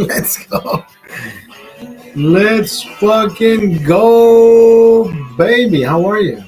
Let's go. Let's fucking go, baby. How are you?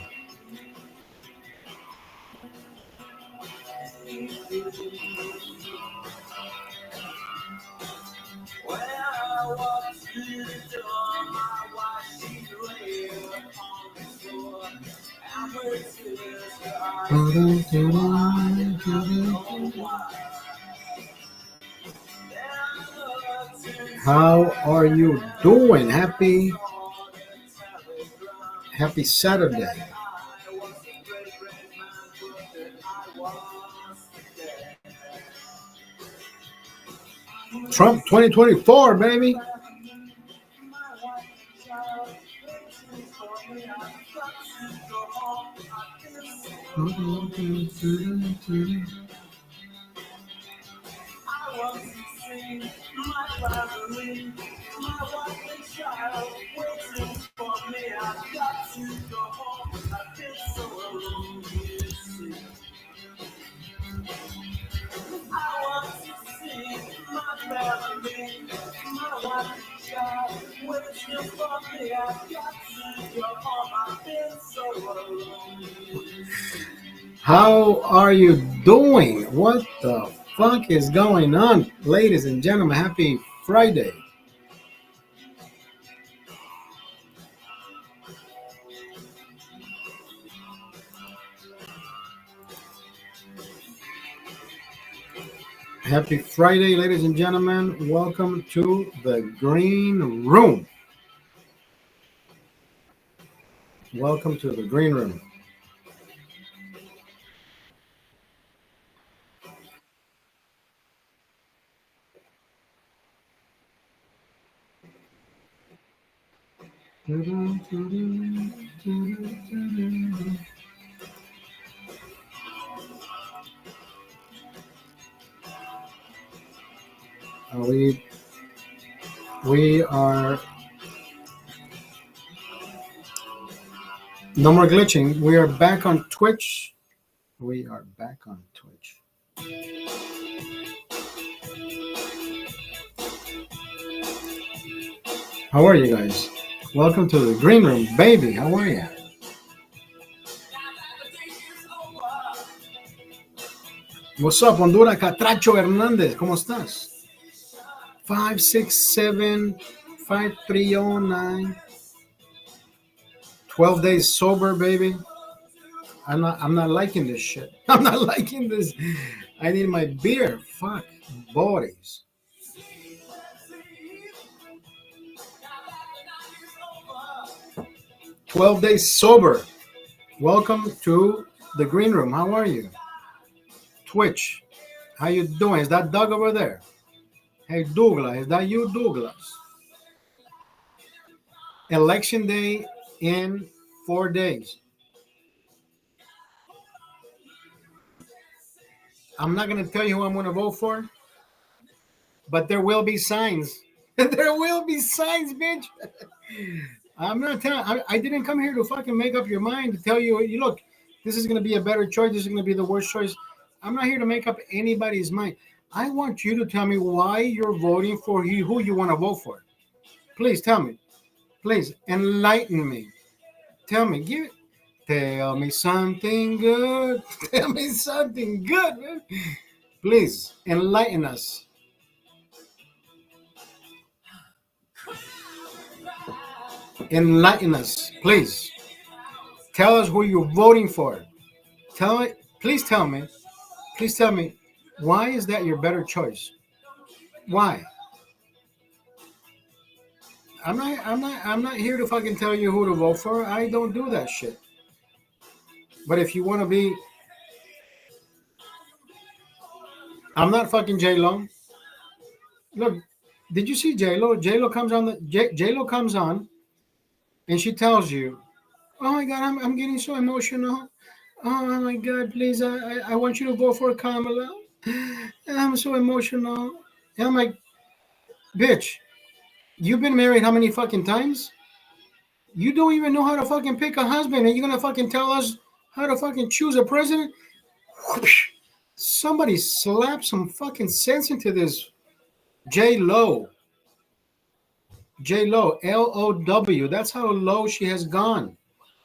How are you doing? Happy Saturday. Trump 2024, baby. How are you doing? What the fuck is going on? Ladies and gentlemen, happy Friday. Happy Friday, ladies and gentlemen. Welcome to the Green Room. Welcome to the Green Room. We are no more glitching. We are back on Twitch. We are back on Twitch. How are you guys? Welcome to the Green Room, baby. How are you? What's up, Honduras? Catracho Hernández, ¿cómo estás? 567-5309. 12 days sober, baby. I'm not liking this shit. I'm not liking this. I need my beer. Fuck. Bodies. "12 days sober." Welcome to the Green Room. How are you? Twitch. How you doing? Is that Doug over there? Hey, Douglas. Is that you, Douglas? Election day in 4 days. I'm not going to tell you who I'm going to vote for, but there will be signs. There will be signs, bitch. I'm not telling. I didn't come here to fucking make up your mind to tell you, you look, this is going to be a better choice. This is going to be the worst choice. I'm not here to make up anybody's mind. I want you to tell me why you're voting for who you want to vote for. Please tell me. Please enlighten me. Tell me. Tell me something good. Tell me something good, man. Please enlighten us. Enlighten us, please. Tell us who you're voting for. Please tell me. Please tell me, why is that your better choice? Why? I'm not here to fucking tell you who to vote for. I don't do that shit. But if you want to be, I'm not fucking J-Lo. Look, did you see J-Lo? J-Lo comes on J-Lo comes on, and she tells you, "Oh my God, I'm getting so emotional. Oh my God, please, I want you to vote for Kamala. I'm so emotional." And I'm like, bitch, you've been married how many fucking times? You don't even know how to fucking pick a husband, and you're gonna fucking tell us how to fucking choose a president? Somebody slap some fucking sense into this J-Lo. J Lo, LOW. That's how low she has gone.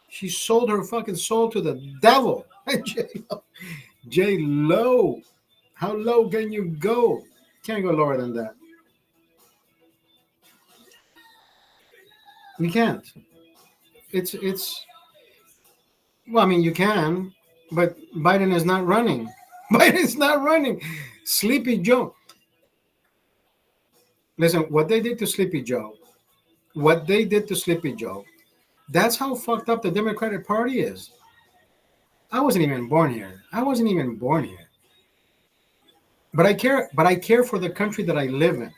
She sold her fucking soul to the devil. J Lo. J Lo. How low can you go? Can't go lower than that. You can't. It's well, I mean you can, but Biden is not running. Biden's not running. Sleepy Joe. Listen, what they did to Sleepy Joe, what they did to Sleepy Joe, that's how fucked up the Democratic Party is. I wasn't even born here. I wasn't even born here. But I care for the country that I live in.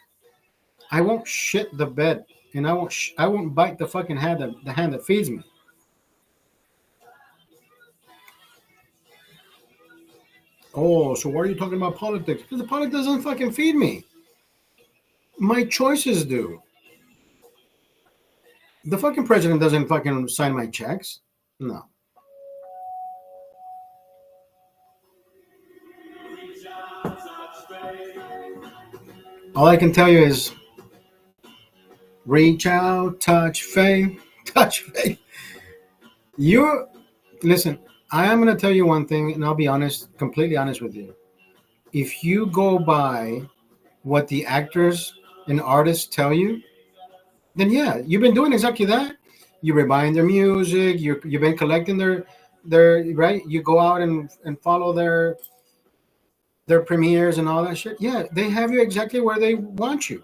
I won't shit the bed and I won't bite the fucking hand the hand that feeds me. Oh, so why are you talking about politics? Because the politics doesn't fucking feed me. My choices do. The fucking president doesn't fucking sign my checks. No. All I can tell you is reach out, touch faith, touch faith. You listen. I am going to tell you one thing, and I'll be honest, completely honest with you. If you go by what the actors and artists tell you, then yeah, you've been doing exactly that. You've been buying their music. You've been collecting their right. You go out and follow their premieres and all that shit. Yeah, they have you exactly where they want you.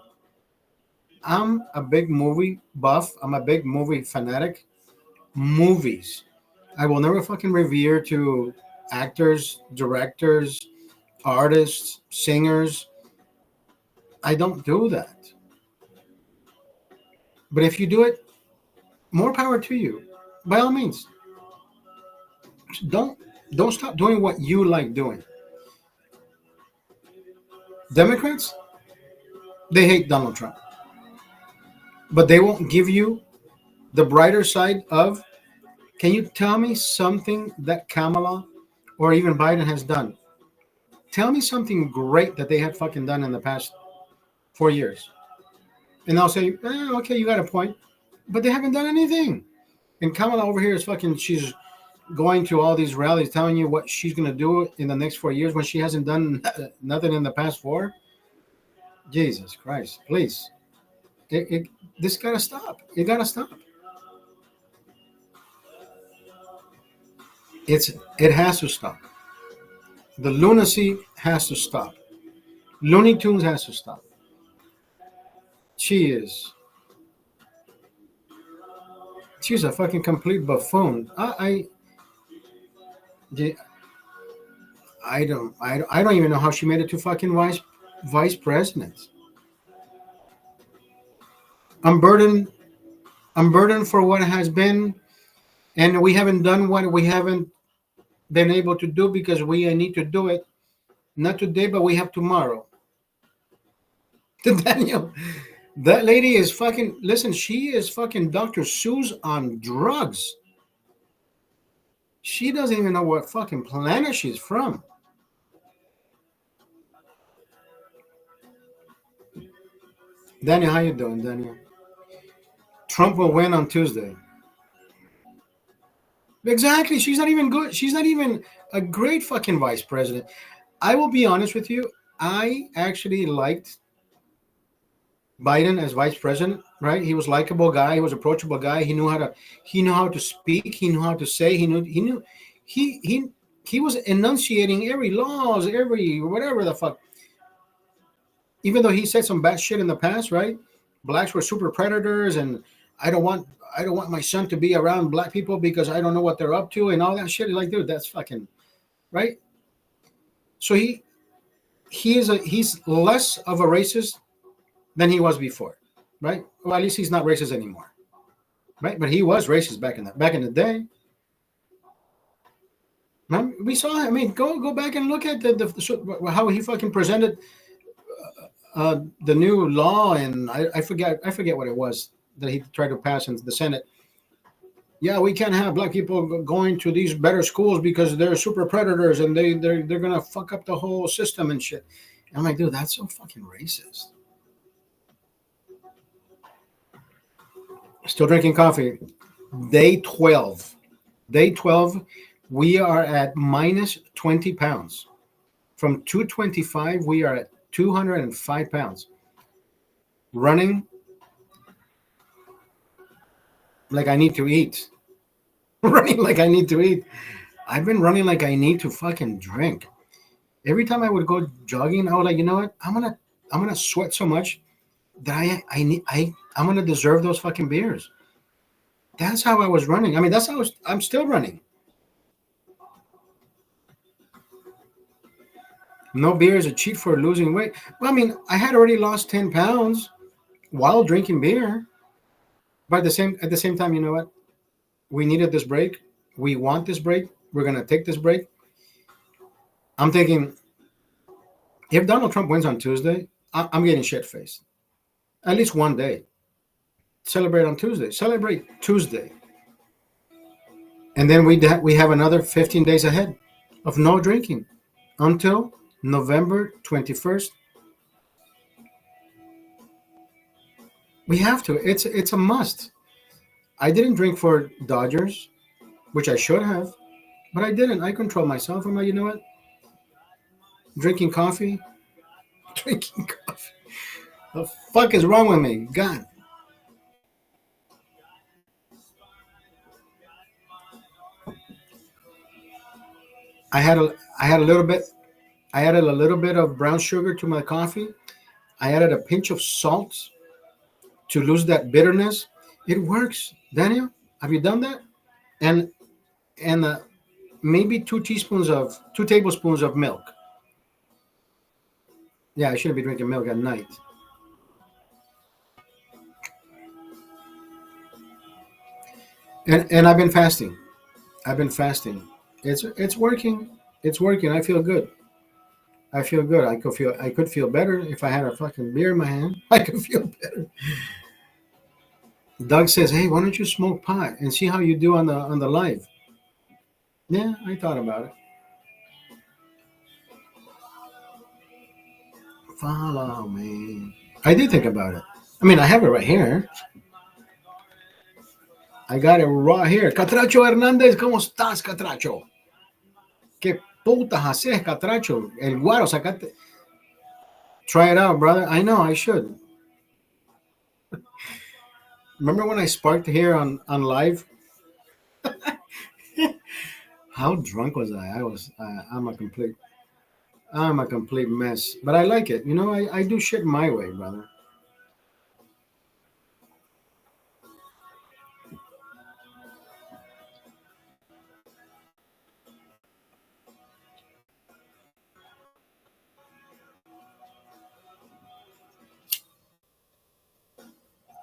I'm a big movie buff. I'm a big movie fanatic. Movies. I will never fucking revere to actors, directors, artists, singers. I don't do that. But if you do it, more power to you. By all means, don't don't stop doing what you like doing. Democrats, they hate Donald Trump, but they won't give you the brighter side of. Can you tell me something that Kamala or even Biden has done? Tell me something great that they have fucking done in the past 4 years, and I'll say, okay, you got a point, but they haven't done anything. And Kamala over here is fucking. She's going to all these rallies telling you what she's going to do in the next 4 years when she hasn't done nothing in the past four. Jesus Christ, please. This got to stop. It got to stop. It has to stop. The lunacy has to stop. Looney Tunes has to stop. She is. She's a fucking complete buffoon. I don't even know how she made it to fucking vice president. I'm burdened. I'm burdened for what has been, and we haven't done what we haven't been able to do because we need to do it. Not today, but we have tomorrow. Daniel, that lady is fucking. Listen, she is fucking Dr. Seuss on drugs. She doesn't even know what fucking planet she's from. Daniel, how you doing, Daniel? Trump will win on Tuesday. Exactly. She's not even good. She's not even a great fucking vice president. I will be honest with you. I actually liked Biden as vice president, right? He was likable guy. He was approachable guy. He knew how to speak. He knew how to say. He was enunciating every laws, every whatever the fuck. Even though he said some bad shit in the past, right? Blacks were super predators, and I don't want I don't want my son to be around black people because I don't know what they're up to and all that shit. Like, dude, that's fucking right. So he's less of a racist than he was before, right? Well, at least he's not racist anymore, right? But he was racist back in the day. We saw. I mean, go back and look at how he fucking presented the new law, and I forget what it was that he tried to pass in the Senate. Yeah, we can't have black people going to these better schools because they're super predators and they're gonna fuck up the whole system and shit. And I'm like, dude, that's so fucking racist. Still drinking coffee. Day 12. Day 12, we are at minus 20 pounds. From 225, we are at 205 pounds. Running like I need to eat. Running like I need to eat. I've been running like I need to fucking drink. Every time I would go jogging, I was like, you know what? I'm gonna sweat so much that I'm gonna deserve those fucking beers. That's how I was running. I mean, that's how I'm still running. No beer is a cheat for losing weight. Well, I mean, I had already lost 10 pounds while drinking beer. But at the same time, you know what? We needed this break. We want this break. We're gonna take this break. I'm thinking if Donald Trump wins on Tuesday, I'm getting shit faced. At least one day. Celebrate on Tuesday. Celebrate Tuesday, and then we have another 15 days ahead of no drinking until November 21st. We have to. It's a must. I didn't drink for Dodgers, which I should have, but I didn't. I control myself. I'm like, you know what? Drinking coffee, drinking coffee. The fuck is wrong with me? God. I had a little bit. I added a little bit of brown sugar to my coffee. I added a pinch of salt to lose that bitterness. It works, Daniel. Have you done that? And and maybe 2 tablespoons of milk. Yeah, I shouldn't be drinking milk at night. And I've been fasting. I've been fasting. It's working. It's working. I feel good. I feel good. I could feel better if I had a fucking beer in my hand. I could feel better. Doug says, "Hey, why don't you smoke pot and see how you do on the live?" Yeah, I thought about it. Follow me. I did think about it. I mean, I have it right here. I got it right here. Catracho Hernández, ¿cómo estás, Catracho? ¿Qué putas haces, Catracho? El guaro, sacate. Try it out, brother. I know, I should. Remember when I sparked here on live? How drunk was I? I'm a complete mess. But I like it. You know, I do shit my way, brother.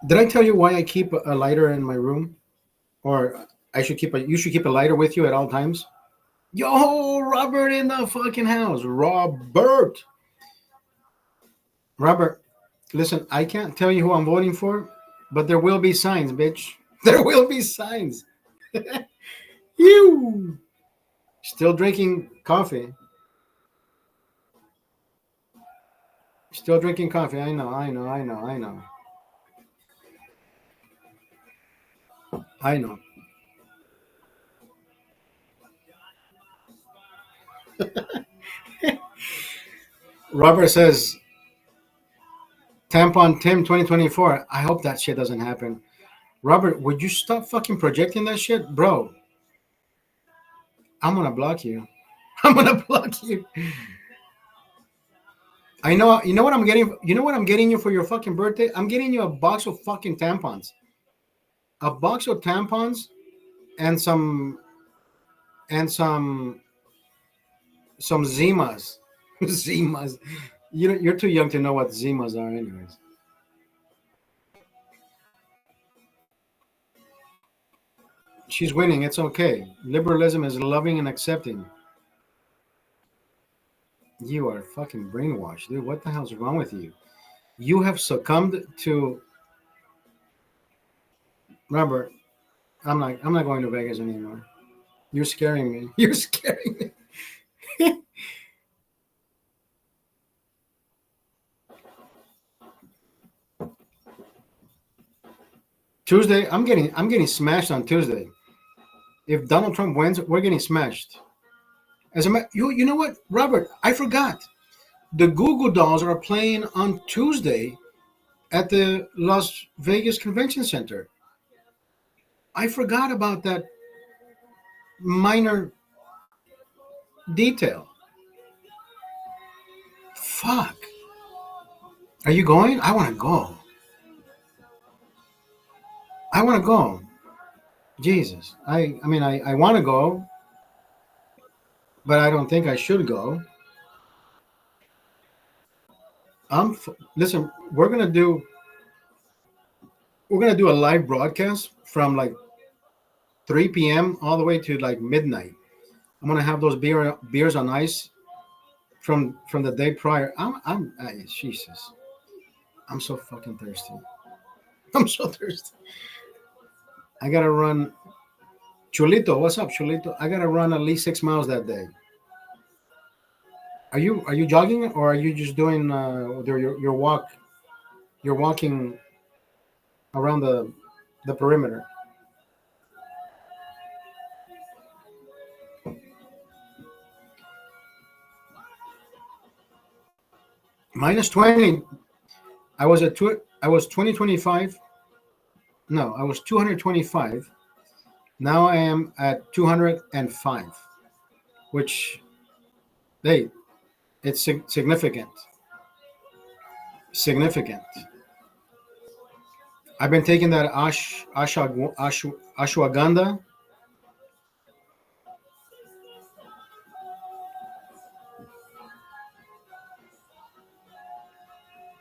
Did I tell you why I keep a lighter in my room? Or you should keep a lighter with you at all times? Yo, Robert in the fucking house. Robert. Robert, listen, I can't tell you who I'm voting for, but there will be signs, bitch. There will be signs. You still drinking coffee. Still drinking coffee. I know, I know, I know, I know. I know. Robert says, Tampon Tim 2024. I hope that shit doesn't happen. Robert, would you stop fucking projecting that shit? Bro, I'm gonna block you. I'm gonna block you. I know you know what I'm getting you know what I'm getting you for your fucking birthday? I'm getting you a box of fucking tampons. A box of tampons and some Zimas. Zimas. You're too young to know what Zimas are anyways. She's winning, it's okay. Liberalism is loving and accepting. You are fucking brainwashed, dude. What the hell's wrong with you? You have succumbed to Robert. I'm not going to Vegas anymore. You're scaring me. You're scaring me. Tuesday, I'm getting smashed on Tuesday. If Donald Trump wins, we're getting smashed. You know what, Robert? I forgot. The Google Dolls are playing on Tuesday at the Las Vegas Convention Center. I forgot about that minor detail. Fuck. Are you going? I want to go. I want to go. Jesus. I mean, I want to go, but I don't think I should go. Listen, we're gonna do a live broadcast from like 3 p.m. all the way to like midnight. I'm gonna have those beers on ice from the day prior. Jesus. I'm so fucking thirsty. I'm so thirsty. I gotta run. Chulito, what's up, Chulito? I gotta run at least 6 miles that day. Are you jogging or are you just doing your walk? You're walking around the perimeter. Minus 20. I was 2025. No, I was 225. Now I am at 205, which hey, it's significant. Significant. I've been taking that ashwagandha.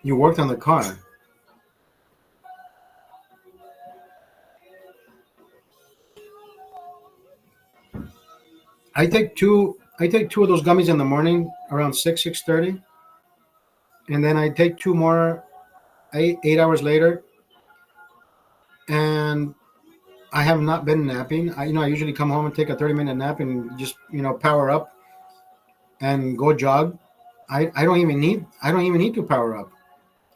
You worked on the car. I take two of those gummies in the morning around 6:30, and then I take two more 8 hours later, and I have not been napping. I usually come home and take a 30-minute nap and just power up and go jog. I don't even need to power up.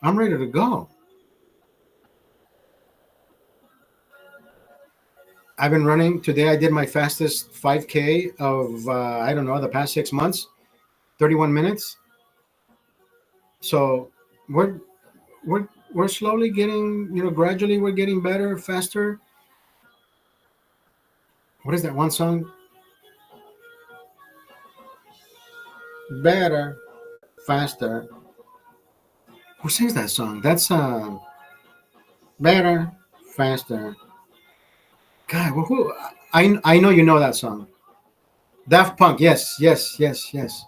I'm ready to go. I've been running today. I did my fastest 5K of I don't know, the past 6 months, 31 minutes. So we're we're slowly getting, gradually we're getting better, faster. What is that one song? Better, faster. Who sings that song? That's better, faster. God, I know you know that song. Daft Punk. Yes, yes, yes, yes.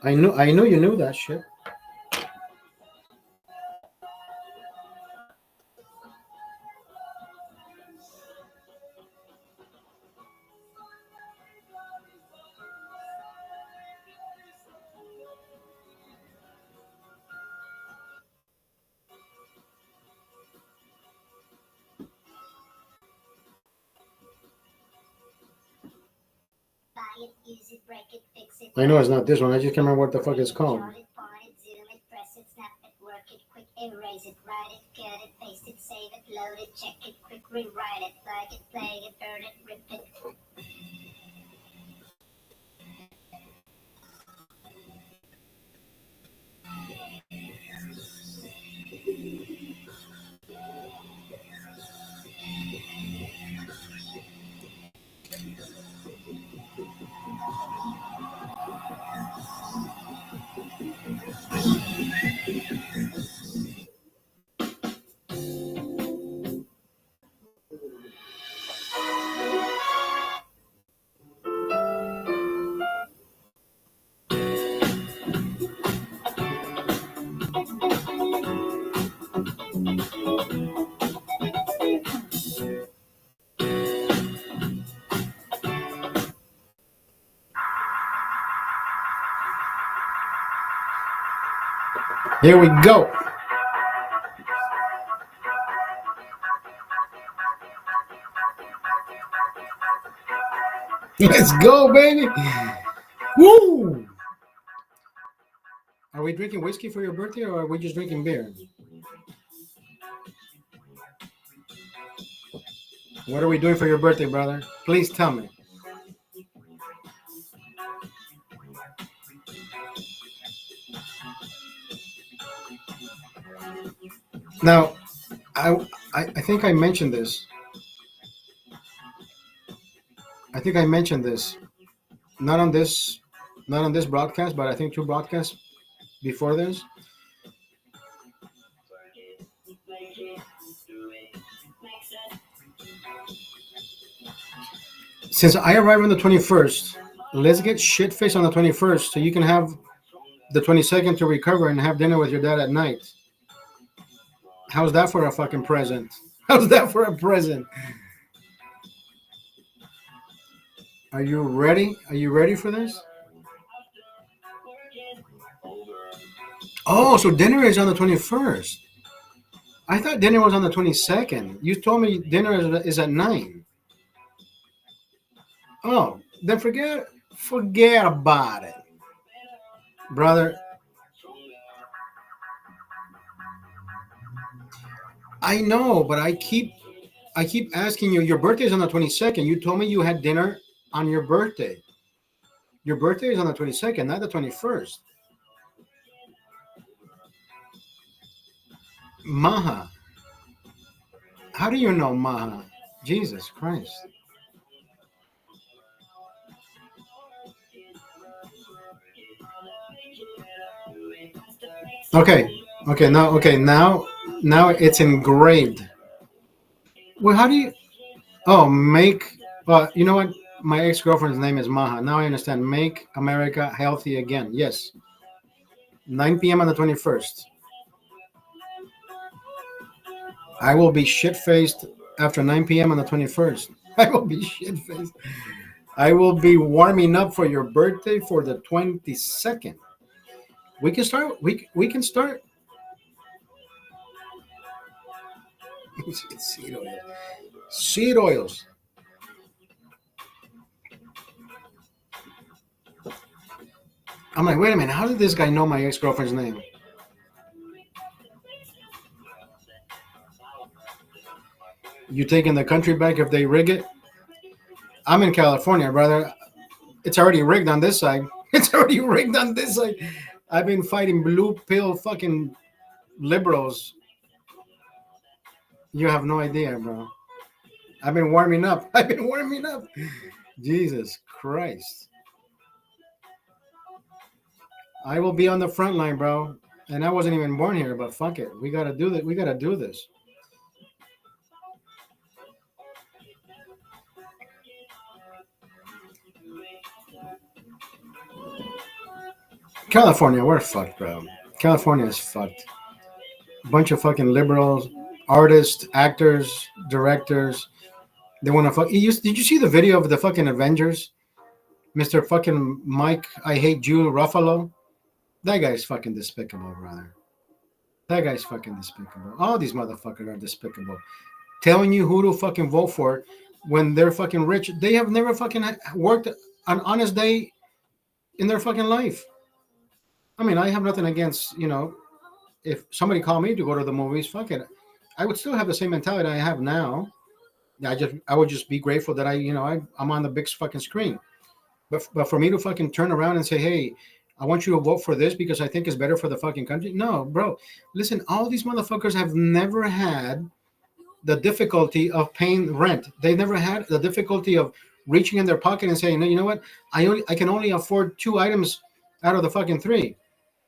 I know you knew that shit. I know it's not this one. I just can't remember what the fuck it's called. Here we go. Let's go, baby. Woo! Are we drinking whiskey for your birthday or are we just drinking beer? What are we doing for your birthday, brother? Please tell me. Now, I think I mentioned this. I think I mentioned this. Not on this, not on this broadcast, but I think two broadcasts before this. Since I arrive on the 21st, let's get shit faced on the 21st so you can have the 22nd to recover and have dinner with your dad at night. How's that for a fucking present? How's that for a present? Are you ready? Are you ready for this? Oh, so dinner is on the 21st. I thought dinner was on the 22nd. You told me dinner is at 9. Oh, then forget about it. Brother, I know, but I keep asking you. Your birthday is on the 22nd. You told me you had dinner on your birthday. Your birthday is on the 22nd, not the 21st. Maha. How do you know Maha? Jesus Christ. Okay. Now it's engraved. Well, how do you Oh, make well, you know what? My ex-girlfriend's name is Maha. Now I understand. Make America healthy again. Yes. 9 p.m. on the 21st. I will be shit-faced after 9 p.m. on the 21st. I will be shit-faced. I will be warming up for your birthday for the 22nd. We can start. We can start. Seed oils. Seed oils. I'm like, wait a minute. How did this guy know my ex-girlfriend's name? You taking the country back if they rig it? I'm in California, brother. It's already rigged on this side. It's already rigged on this side. I've been fighting blue pill fucking liberals. You have no idea, bro. I've been warming up. I've been warming up. Jesus Christ. I will be on the front line, bro. And I wasn't even born here, but fuck it. We gotta do that. We gotta do this. California, we're fucked, bro. California is fucked. Bunch of fucking liberals, artists, actors, directors. They want to fuck. Did you see the video of the fucking Avengers? Mr. fucking Mike, I hate Jew Ruffalo. That guy's fucking despicable, brother. That guy's fucking despicable. All these motherfuckers are despicable. Telling you who to fucking vote for when they're fucking rich. They have never fucking worked an honest day in their fucking life. I mean, I have nothing against, if somebody called me to go to the movies, fuck it. I would still have the same mentality I have now. I would just be grateful that I'm on the big fucking screen. But for me to fucking turn around and say, hey, I want you to vote for this because I think it's better for the fucking country. No, bro. Listen, all these motherfuckers have never had the difficulty of paying rent. They never had the difficulty of reaching in their pocket and saying, no, you know what? I can only afford 2 items out of the fucking 3.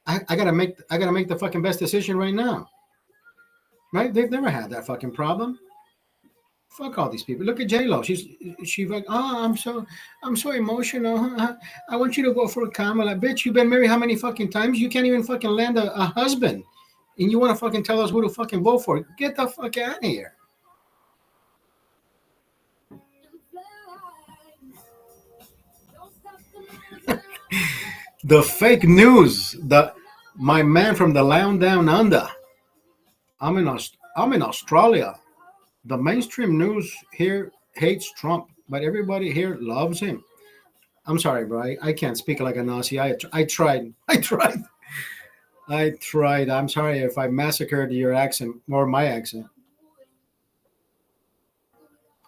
I gotta make the fucking best decision right now. Right? They've never had that fucking problem. Fuck all these people. Look at J Lo. She's like, oh, I'm so emotional. I want you to vote for Kamala. Bitch, you've been married how many fucking times? You can't even fucking land a husband, and you want to fucking tell us who to fucking vote for? Get the fuck out of here. The fake news. My man from the land down under. I'm in Australia. The mainstream news here hates Trump, but everybody here loves him. I'm sorry, bro. I can't speak like a Nazi. I tried. I tried. I'm sorry if I massacred your accent or my accent.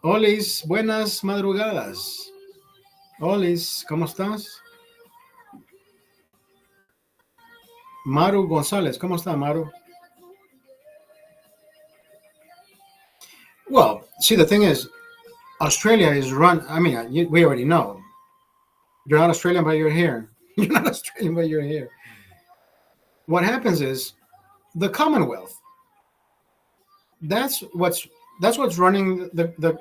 Olis, buenas madrugadas. Olis, ¿cómo estás? Maru González, ¿cómo está, Maru? Well, see, the thing is, Australia is run. I mean, we already know. You're not Australian, but you're here. You're not Australian, but you're here. What happens is the Commonwealth. That's what's that's what's running the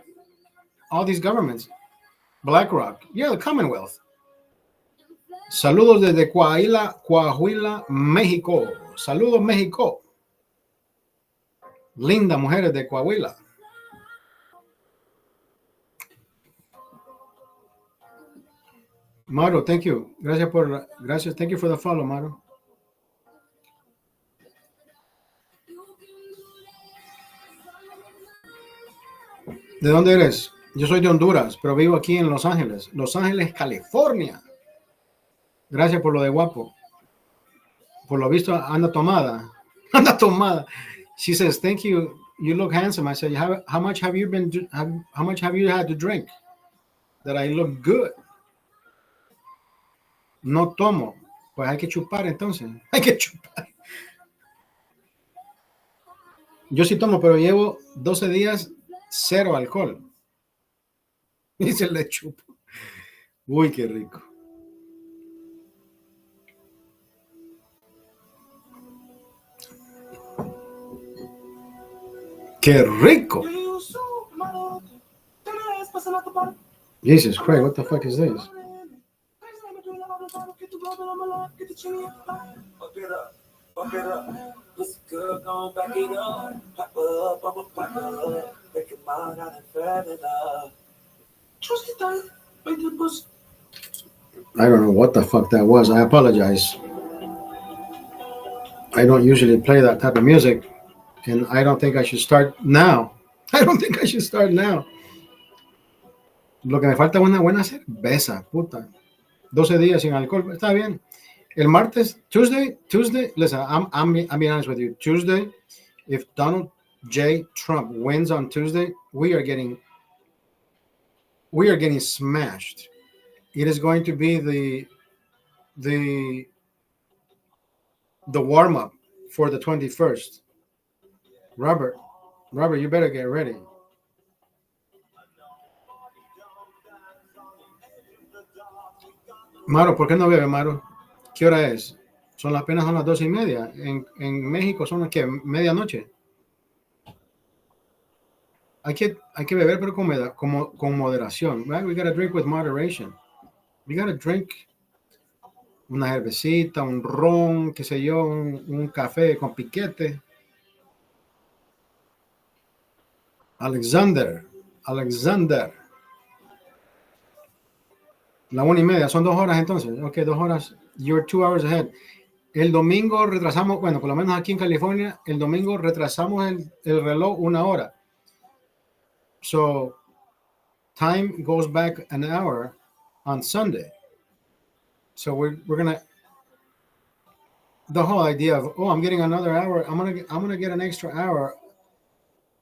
all these governments. BlackRock, yeah, the Commonwealth. Saludos desde Coahuila, México. Saludos, México. Linda mujeres de Coahuila. Maru, thank you. Gracias. Thank you for the follow, Maru. ¿De dónde eres? Yo soy de Honduras, pero vivo aquí en Los Ángeles. Los Ángeles, California. Gracias por lo de guapo. Por lo visto, anda tomada. Anda tomada. She says, thank you. You look handsome. I said, how much have you how much have you had to drink? That I look good. No tomo. Pues hay que chupar entonces. Hay que chupar. Yo sí tomo, pero llevo 12 días cero alcohol. Y se le chupo. Uy, qué rico. ¡Qué rico! Jesus Christ, what the fuck is this? I don't know what the fuck that was. I apologize. I don't usually play that type of music. And I don't think I should start now. I don't think I should start now. Lo que me falta es una buena cerveza, puta. 12 días sin alcohol, está bien. El martes, Tuesday, listen, I'm being honest with you. Tuesday, if Donald J. Trump wins on Tuesday, we are getting smashed. It is going to be the warm-up for the 21st. Robert, you better get ready. Maro, ¿por qué no bebe, Maro? ¿Qué hora es? Apenas son las 12:30. En México son las que medianoche. Hay que beber, pero con moderación. Right? We gotta drink with moderation. We gotta drink una cervecita, un ron, qué sé yo, un café con piquete. Alexander. La 1:30, son 2 horas entonces. Ok, 2 horas. You're 2 hours ahead. El domingo retrasamos, bueno, por lo menos aquí en California, el domingo retrasamos el reloj 1 hora. So, time goes back an hour on Sunday. So we're gonna, the whole idea of, oh, I'm getting another hour. I'm gonna get an extra hour.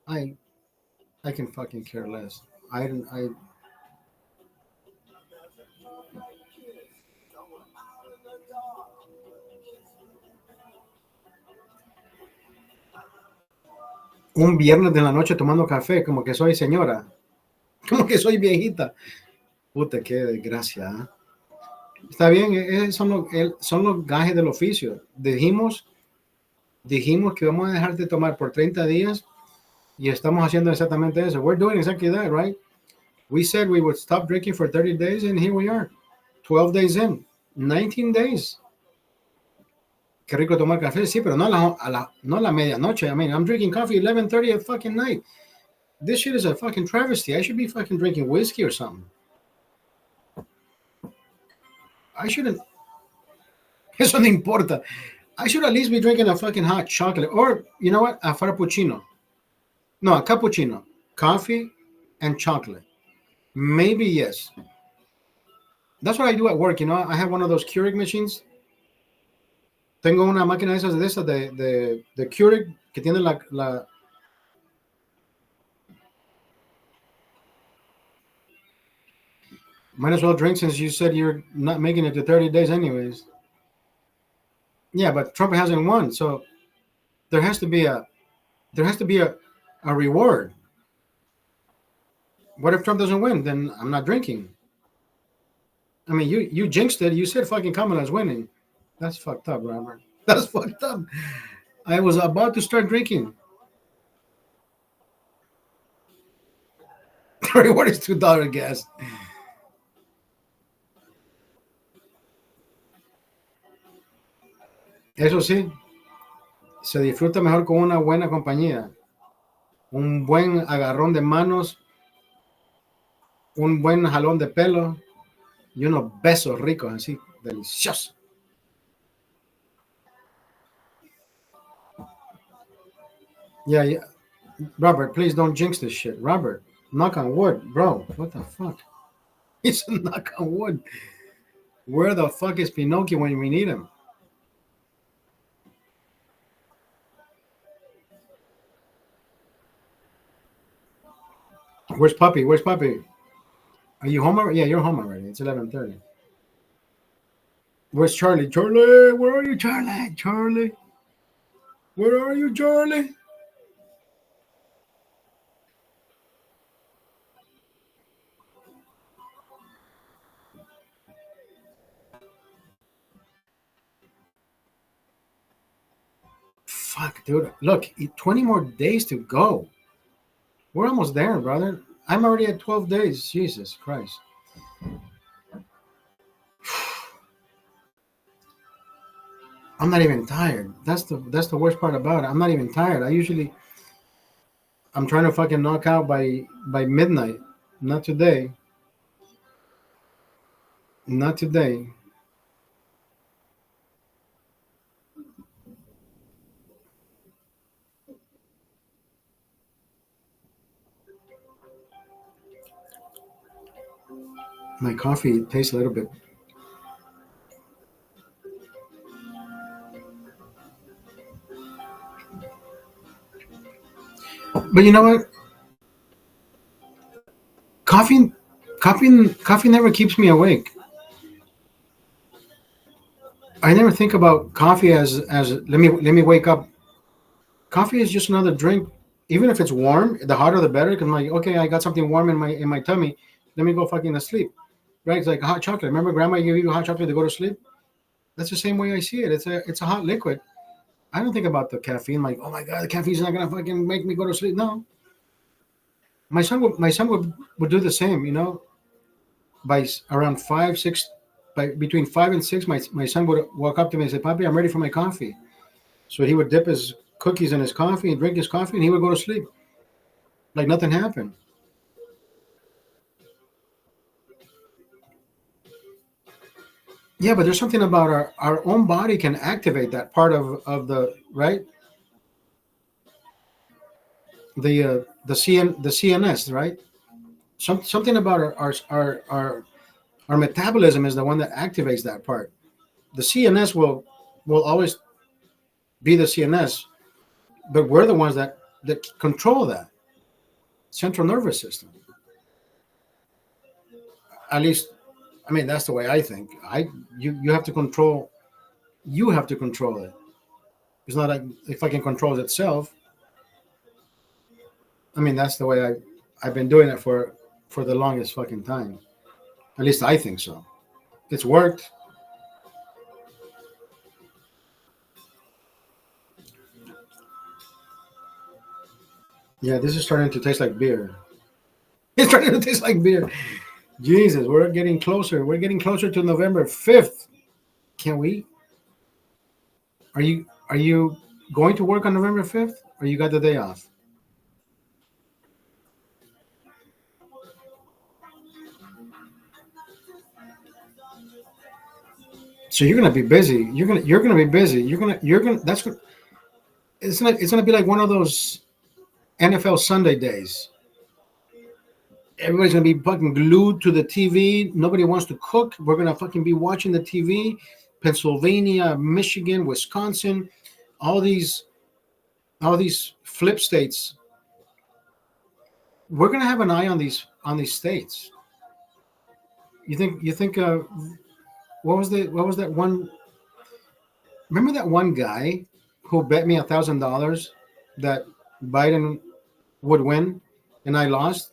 I can fucking care less. Un viernes de la noche tomando café, como que soy señora, como que soy viejita. Puta, qué desgracia. ¿Eh? Está bien, son los gajes del oficio. Dijimos que vamos a dejar de tomar por 30 días y estamos haciendo exactamente eso. We're doing exactly that, right? We said we would stop drinking for 30 days and here we are. 12 days in. 19 days. Qué rico tomar café, sí, pero no a la medianoche. I mean, I'm drinking coffee 11:30 at fucking night. This shit is a fucking travesty. I should be fucking drinking whiskey or something. I shouldn't. Eso no importa. I should at least be drinking a fucking hot chocolate. Or, you know what? A frappuccino. No, a cappuccino. Coffee and chocolate. Maybe yes. That's what I do at work, you know. I have one of those Keurig machines. Tengo una máquina de esas de Keurig que tiene la Might as well drink since you said you're not making it to 30 days anyways. Yeah, but Trump hasn't won, so there has to be a there has to be a reward. What if Trump doesn't win? Then I'm not drinking. I mean, you jinxed it. You said fucking Kamala's winning. That's fucked up, Robert. That's fucked up. I was about to start drinking. The reward is $2 gas. Eso sí, se disfruta mejor con una buena compañía. Un buen agarrón de manos, un buen jalón de pelo y unos besos ricos así, deliciosos. Yeah, yeah. Robert, please don't jinx this shit. Robert, knock on wood, bro. What the fuck? It's a knock on wood. Where the fuck is Pinocchio when we need him? Where's Puppy? Where's Puppy? Are you home already? Yeah, you're home already. It's 11:30. Where's Charlie? Charlie, where are you, Charlie? Charlie, where are you, Charlie? Fuck, dude. Look, 20 more days to go. We're almost there, brother. I'm already at 12 days. Jesus Christ. I'm not even tired. That's the worst part about it. I'm not even tired. I'm trying to fucking knock out by midnight. Not today. Not today. My coffee tastes a little bit. But you know what? Coffee, coffee never keeps me awake. I never think about coffee as let me wake up. Coffee is just another drink. Even if it's warm, the hotter the better. Because I'm like, okay, I got something warm in my tummy. Let me go fucking to sleep. Right? It's like hot chocolate. Remember, Grandma gave you hot chocolate to go to sleep. That's the same way I see it. It's a hot liquid. I don't think about the caffeine. Like, oh my god, the caffeine's not gonna fucking make me go to sleep. No, my son would do the same. Around 5 6, by between 5 and 6, my son would walk up to me and say, "Papi, I'm ready for my coffee." So he would dip his cookies in his coffee and drink his coffee, and he would go to sleep like nothing happened. Yeah, but there's something about our own body can activate that part of the right the CNS, right? Something about our metabolism is the one that activates that part. The CNS will always be the CNS, but we're the ones that control that central nervous system. At least, I mean, that's the way I think. You have to control. You have to control it. It's not like if I can control itself. I mean, that's the way I've been doing it for the longest fucking time. At least I think so. It's worked. Yeah, this is starting to taste like beer. It's starting to taste like beer. Jesus, we're getting closer. We're getting closer to November 5th. Can we? Are you going to work on November 5th, or you got the day off? So you're gonna be busy. You're gonna be busy. You're gonna that's it's gonna be like one of those NFL Sunday days. Everybody's gonna be fucking glued to the TV. Nobody wants to cook. We're gonna fucking be watching the TV. Pennsylvania, Michigan, Wisconsin, all these all these flip states. We're gonna have an eye on these states. You think what was that one? Remember that one guy who bet me $1,000 that Biden would win, and I lost,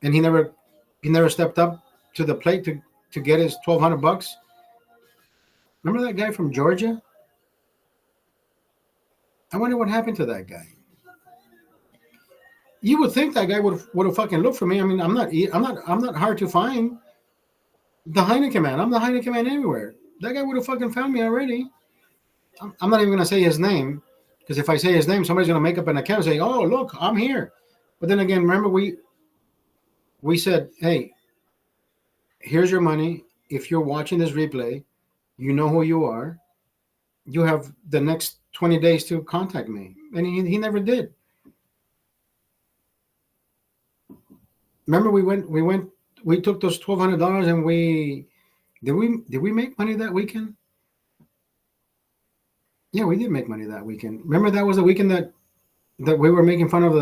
and he never stepped up to the plate to get his $1,200. Remember that guy from Georgia? I wonder what happened to that guy. You would think that guy would have fucking looked for me. I mean, I'm not hard to find. The Heineken man. I'm the Heineken man everywhere. That guy would have fucking found me already. I'm not even gonna say his name, because if I say his name, somebody's gonna make up an account and say, "Oh, look, I'm here." But then again, remember we said, "Hey, here's your money. If you're watching this replay, you know who you are. You have the next 20 days to contact me," and he never did. Remember, we took those $1,200 and we make money that weekend? Yeah, we did make money that weekend. Remember, that was the weekend that we were making fun of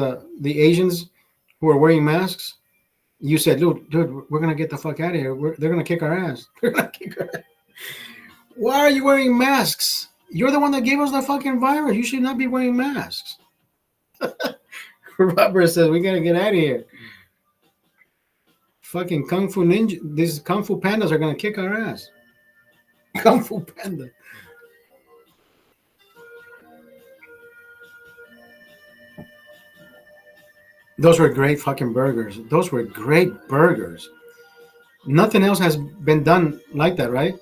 the Asians who were wearing masks. You said, dude, we're gonna get the fuck out of here. They're gonna kick our ass. They're gonna kick our ass. Why are you wearing masks? You're the one that gave us the fucking virus. You should not be wearing masks. Robert says we gotta get out of here. Fucking Kung Fu Ninja, these Kung Fu Pandas are gonna kick our ass. Kung Fu Panda. Those were great fucking burgers. Those were great burgers. Nothing else has been done like that, right?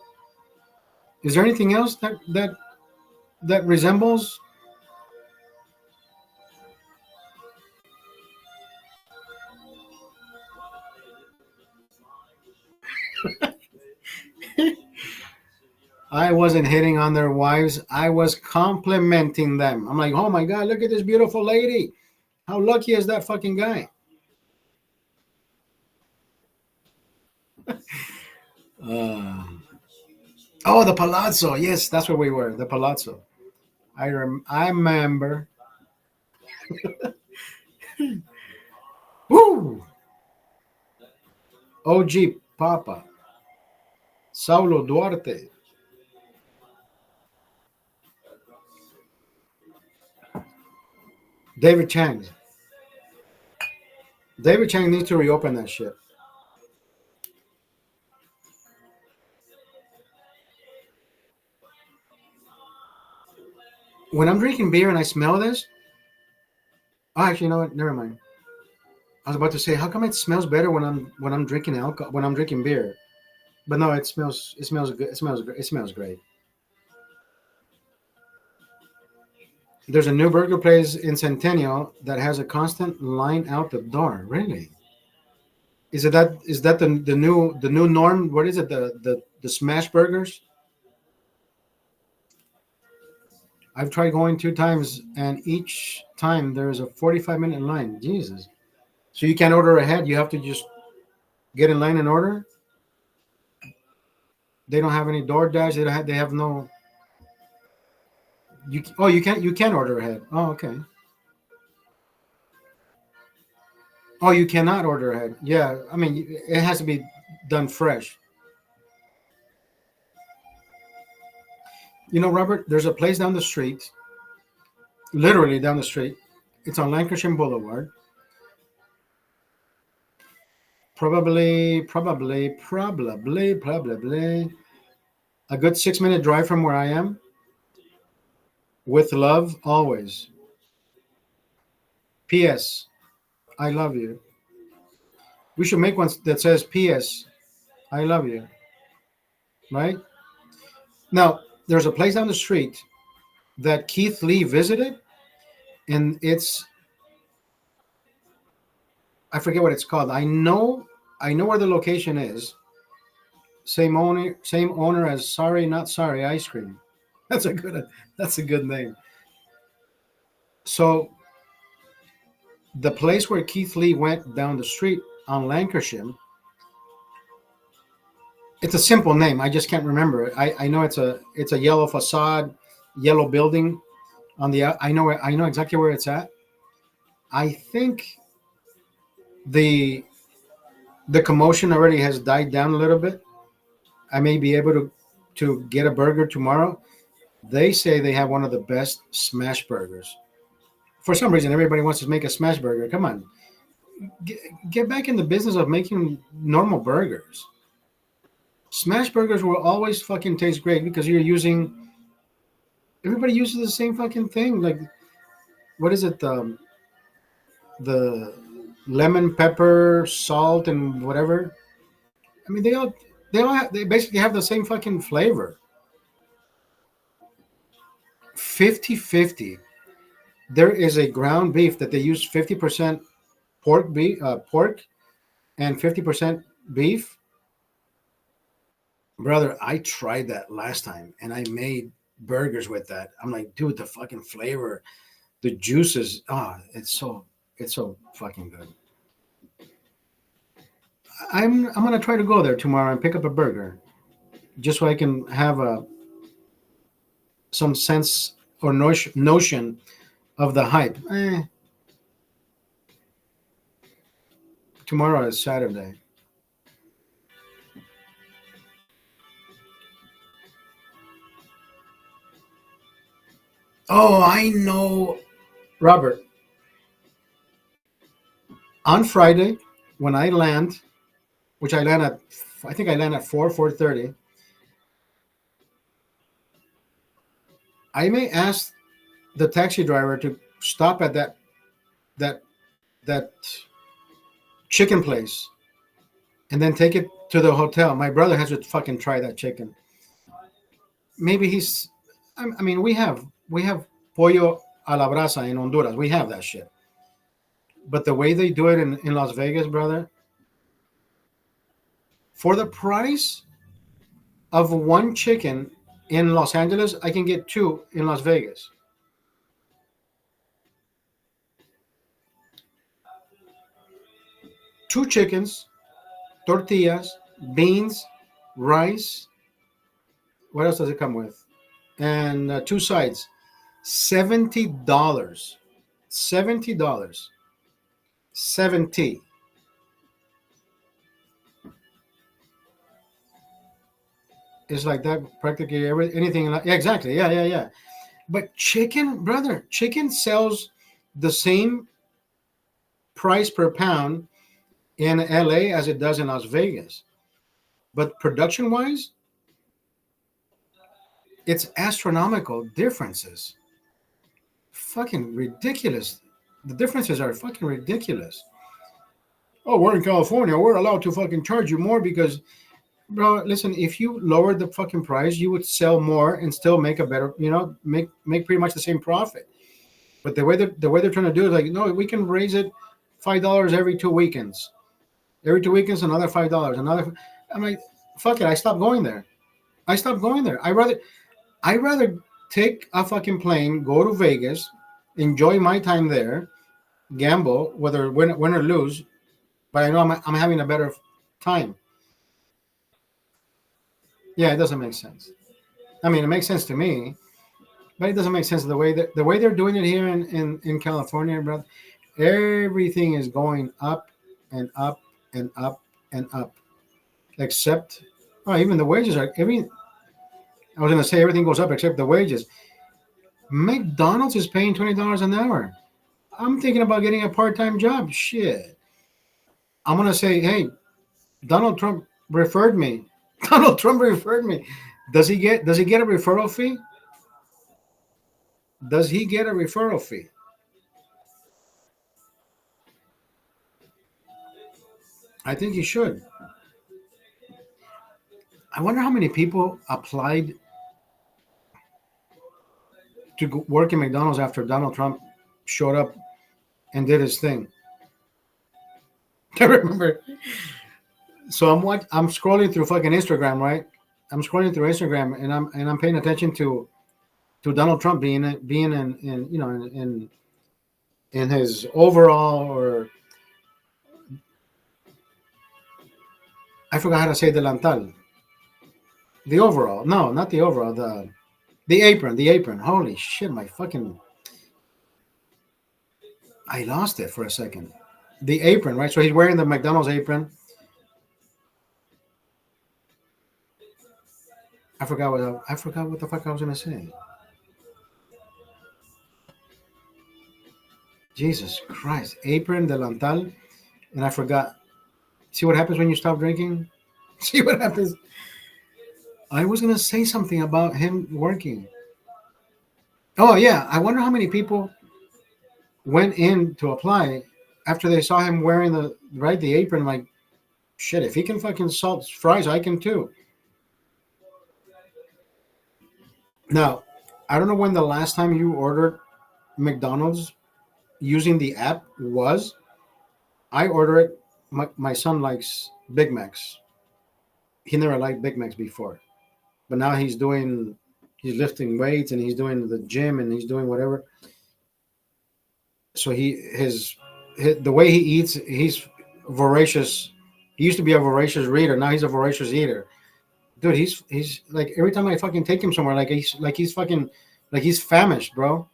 Is there anything else that resembles? I wasn't hitting on their wives. I was complimenting them. I'm like, oh my God, look at this beautiful lady. How lucky is that fucking guy? Uh, oh, the Palazzo. Yes, that's where we were. The Palazzo. I remember. Woo! OG Papa. Saulo Duarte. David Chang. David Chang needs to reopen that shit. When I'm drinking beer and I smell this, oh, actually, you know what? Never mind. I was about to say, how come it smells better when I'm drinking alcohol, when I'm drinking beer? But no, it smells good. It smells great. There's a new burger place in Centennial that has a constant line out the door. Really? Is that the new norm? What is it? The smash burgers? I've tried going 2 times, and each time there's a 45-minute line. Jesus. So you can't order ahead. You have to just get in line and order. They don't have any DoorDash. They have no. You can order ahead. Oh, okay. Oh, you cannot order ahead. Yeah, I mean it has to be done fresh. Robert, there's a place down the street, literally down the street. It's on Lancashire Boulevard. Probably a good 6-minute drive from where I am. With love, always. P.S. I love you. We should make one that says P.S. I love you. Right? Now, there's a place down the street that Keith Lee visited, and I forget what it's called. I know where the location is. Same owner as Sorry Not Sorry Ice Cream. That's a good name. So the place where Keith Lee went down the street on Lancashire, it's a simple name. I just can't remember it. I know it's a yellow facade, yellow building on the. I know exactly where it's at. I think the the commotion already has died down a little bit. I may be able to get a burger tomorrow. They say they have one of the best smash burgers. For some reason, everybody wants to make a smash burger. Come on, get, get back in the business of making normal burgers. Smash burgers will always fucking taste great because you're using. Everybody uses the same fucking thing. Like, what is it? The lemon, pepper, salt, and whatever. I mean, they basically have the same fucking flavor. 50-50. There is a ground beef that they use 50% pork and 50% beef. Brother, I tried that last time and I made burgers with that. I'm like, dude, the fucking flavor, the juices, it's so fucking good. I'm gonna try to go there tomorrow and pick up a burger just so I can have some sense or notion of the hype. Tomorrow is Saturday. Oh, I know, Robert. On Friday, when I land, which I think I land at 4:30. I may ask the taxi driver to stop at that that chicken place and then take it to the hotel. My brother has to fucking try that chicken. Maybe he's. I mean, we have pollo a la brasa in Honduras. We have that shit. But the way they do it in Las Vegas, brother, for the price of one chicken in Los Angeles, I can get two in Las Vegas. Two chickens, tortillas, beans, rice. What else does it come with? And two sides. $70. $70. 70. It's like that practically anything like, yeah, exactly. Yeah, yeah, yeah. But chicken, brother, chicken sells the same price per pound in LA as it does in Las Vegas. But production wise, it's astronomical differences. Fucking ridiculous. The differences are fucking ridiculous. Oh, we're in California. We're allowed to fucking charge you more because, bro, listen, if you lowered the fucking price, you would sell more and still make a better, make pretty much the same profit. But the way they're trying to do it, like, no, we can raise it $5 every 2 weekends. Every 2 weekends, another $5. Another. I'm like, fuck it. I stopped going there. I stopped going there. I rather take a fucking plane, go to Vegas, enjoy my time there, gamble, whether win or lose, but I know I'm having a better time. Yeah, it doesn't make sense. I mean, it makes sense to me, but it doesn't make sense the way they're doing it here in California, brother. Everything is going up and up and up and up, except even the wages are. I was gonna say everything goes up except the wages. McDonald's is paying $20 an hour. I'm thinking about getting a part-time job. Shit. I'm gonna say, hey, Donald Trump referred me. Donald Trump referred me. Does he get a referral fee? Does he get a referral fee? I think he should. I wonder how many people applied to work in McDonald's after Donald Trump showed up and did his thing. I remember. So I'm scrolling through fucking Instagram, right? I'm scrolling through Instagram and I'm paying attention to Donald Trump being in in his overall, or I forgot how to say delantal. The overall. No, not the overall. The apron. The apron. Holy shit! I lost it for a second. The apron, right? So he's wearing the McDonald's apron, I forgot what the fuck I was gonna say. Jesus Christ, apron, delantal, and I forgot. See what happens when you stop drinking? See what happens? I was gonna say something about him working. Oh yeah, I wonder how many people went in to apply after they saw him wearing the apron. Like shit, if he can fucking salt fries, I can too. Now, I don't know when the last time you ordered McDonald's using the app was. I order it. My son likes Big Macs. He never liked Big Macs before, but now he's lifting weights and he's doing the gym and he's doing whatever. So the way he eats, he's voracious. He used to be a voracious reader. Now he's a voracious eater. Dude, he's like every time I fucking take him somewhere, he's fucking like he's famished, bro.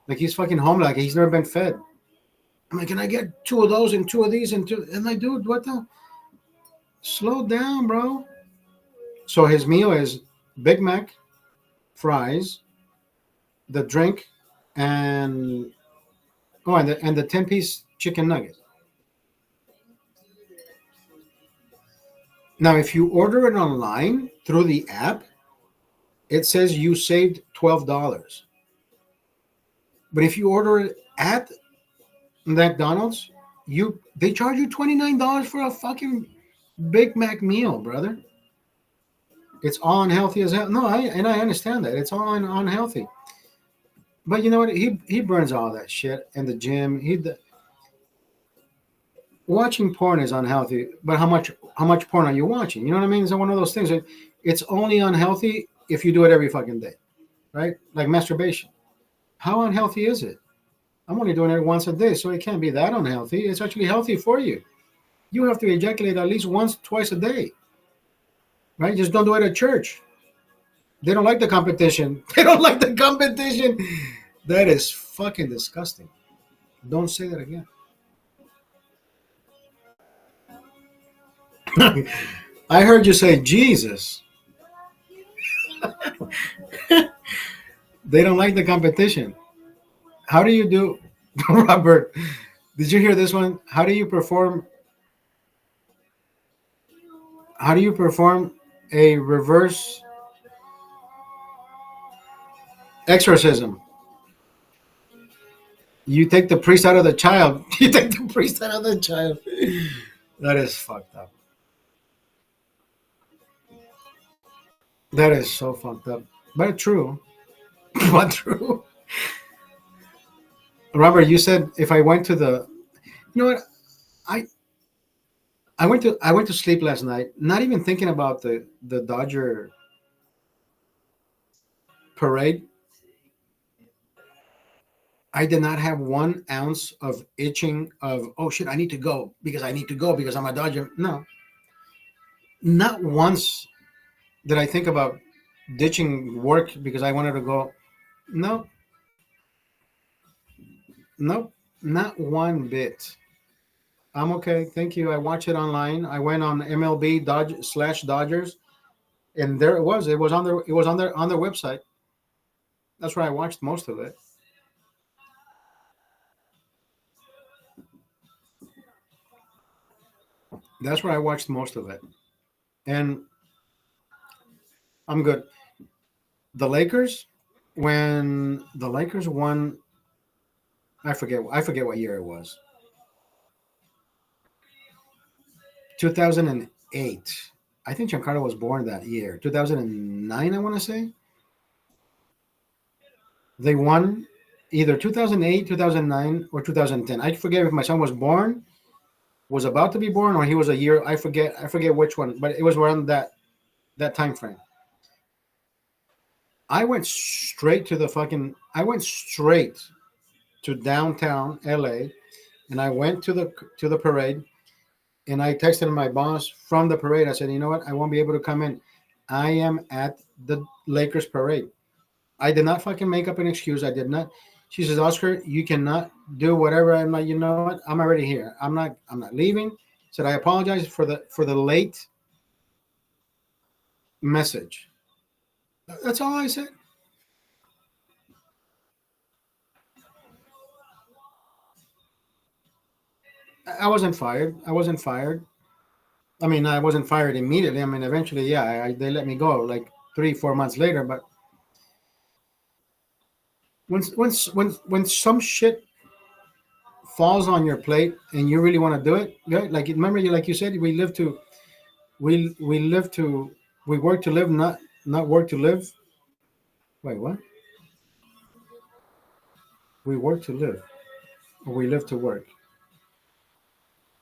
Like he's fucking home, like he's never been fed. I'm like, can I get two of those and two of these and two? And like, dude, what the? Slow down, bro. So his meal is Big Mac, fries, the drink, and the 10-piece chicken nugget. Now, if you order it online through the app, it says you saved $12. But if you order it at McDonald's, they charge you $29 for a fucking Big Mac meal, brother. It's all unhealthy as hell. No, I understand that. It's all unhealthy. But you know what? He burns all that shit in the gym. Watching porn is unhealthy, but how much porn are you watching? You know what I mean? It's one of those things that it's only unhealthy if you do it every fucking day, right? Like masturbation. How unhealthy is it? I'm only doing it once a day, so it can't be that unhealthy. It's actually healthy for you. You have to ejaculate at least once, twice a day, right? Just don't do it at church. They don't like the competition. They don't like the competition. That is fucking disgusting. Don't say that again. I heard you say Jesus. They don't like the competition. How do you do, Robert? Did you hear this one? How do you perform? How do you perform a reverse exorcism? You take the priest out of the child. You take the priest out of the child. That is fucked up. That is so fucked up. But true. But true. Robert, you said if I went to the, you know what? I I went to sleep last night, not even thinking about the Dodger parade. I did not have 1 ounce of itching of oh shit, I need to go because I need to go because I'm a Dodger. No, not once did I think about ditching work because I wanted to go. No, nope, not one bit. I'm okay, thank you. I watched it online. I went on MLB Dodge/Dodgers, and there it was. It was on their. It was on their website. That's where I watched most of it. That's where I watched most of it, and I'm good. The Lakers, when the Lakers won, I forget what year it was. 2008. I think Giancarlo was born that year. 2009, I want to say. They won either 2008, 2009, or 2010. I forget if my son was about to be born, or he was a year. I forget which one, but it was around that time frame. I went straight to downtown LA, and I went to the parade, and I texted my boss from the parade. I said, you know what? I won't be able to come in. I am at the Lakers parade. I did not fucking make up an excuse. I did not. She says, Oscar, you cannot do whatever. I'm like, you know what? I'm already here. I'm not leaving. Said I apologize for the late message. That's all I said. I wasn't fired. I wasn't fired. I mean, I wasn't fired immediately. I mean, eventually, yeah, they let me go like 3, 4 months later. But when some shit falls on your plate and you really want to do it, yeah, like remember you like you said, we live to we work to live, not work to live. Wait, what? We work to live, or we live to work?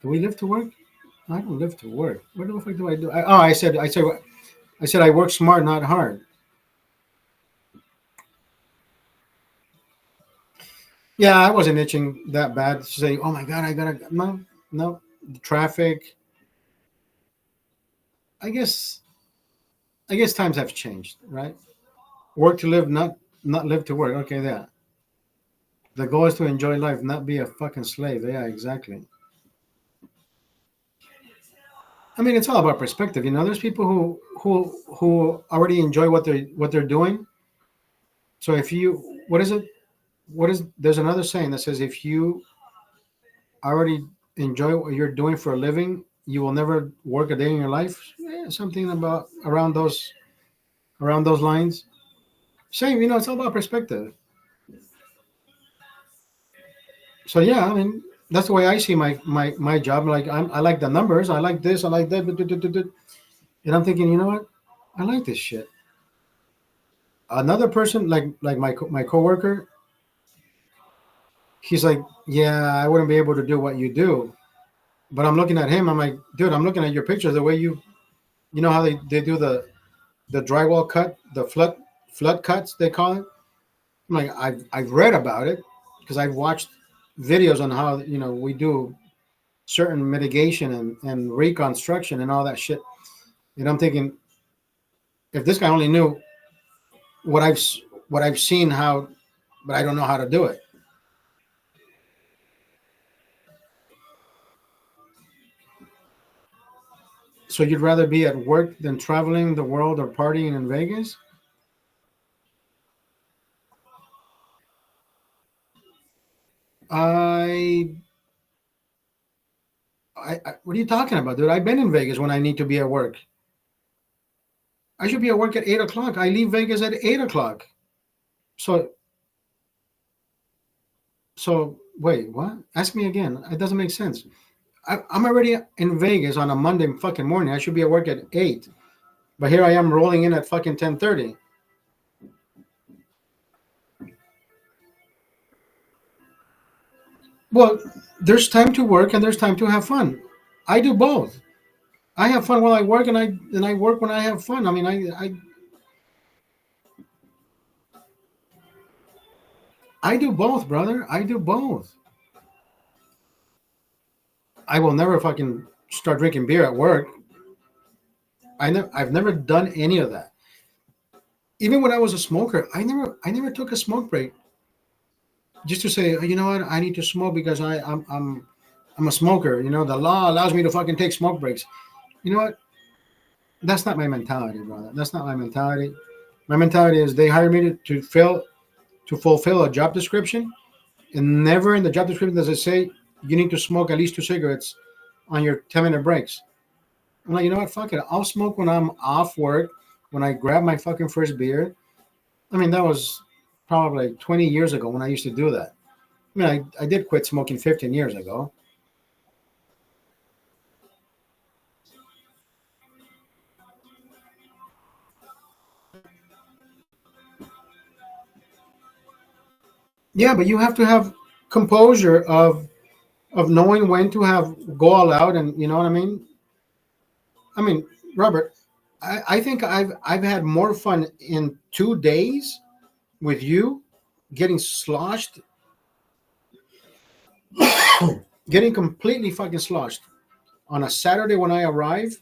Do we live to work? I don't live to work. What the fuck do I do? I said I work smart, not hard. Yeah, I wasn't itching that bad to say, oh my god, I gotta no, no, the traffic. I guess I guess times have changed, right? Work to live, not live to work. Okay, yeah. The goal is to enjoy life, not be a fucking slave. Yeah, exactly. I mean, it's all about perspective. You know, there's people who already enjoy what they're doing. So if you, what is it? What is? There's another saying that says if you already enjoy what you're doing for a living, you will never work a day in your life. Yeah, something about around those lines. Same, you know, it's all about perspective. So yeah, I mean, that's the way I see my job. Like I like the numbers, I like this, I like that, and I'm thinking, you know what? I like this shit. Another person, like my coworker, he's like, yeah, I wouldn't be able to do what you do. But I'm looking at him. I'm like, dude, I'm looking at your picture. The way you know how they do the drywall cut, the flood cuts they call it. I'm like, I've read about it because I've watched videos on how we do certain mitigation and reconstruction and all that shit. And I'm thinking, if this guy only knew what I've seen, how, but I don't know how to do it. So you'd rather be at work than traveling the world or partying in Vegas? I, what are you talking about, dude? I've been in Vegas when I need to be at work. I should be at work at 8 o'clock. I leave Vegas at 8 o'clock. So, wait, what? Ask me again. It doesn't make sense. I'm already in Vegas on a Monday fucking morning. I should be at work at 8, but here I am rolling in at fucking 10:30. Well, there's time to work and there's time to have fun. I do both. I have fun while I work, and I work when I have fun. I mean, I do both, brother. I do both. I will never fucking start drinking beer at work. I've never done any of that. Even when I was a smoker, I never took a smoke break just to say, "Oh, you know what, I need to smoke because I'm a smoker. You know, the law allows me to fucking take smoke breaks. You know what? That's not my mentality, brother. That's not my mentality. My mentality is they hire me to fulfill a job description, and never in the job description does it say you need to smoke at least 2 cigarettes on your 10-minute breaks. I'm like, you know what? Fuck it. I'll smoke when I'm off work, when I grab my fucking first beer. I mean, that was probably like 20 years ago when I used to do that. I mean, I did quit smoking 15 years ago. Yeah, but you have to have composure of knowing when to have go all out, and you know what I mean. I mean, Robert, I think I've had more fun in 2 days with you getting sloshed, getting completely fucking sloshed on a Saturday when I arrive,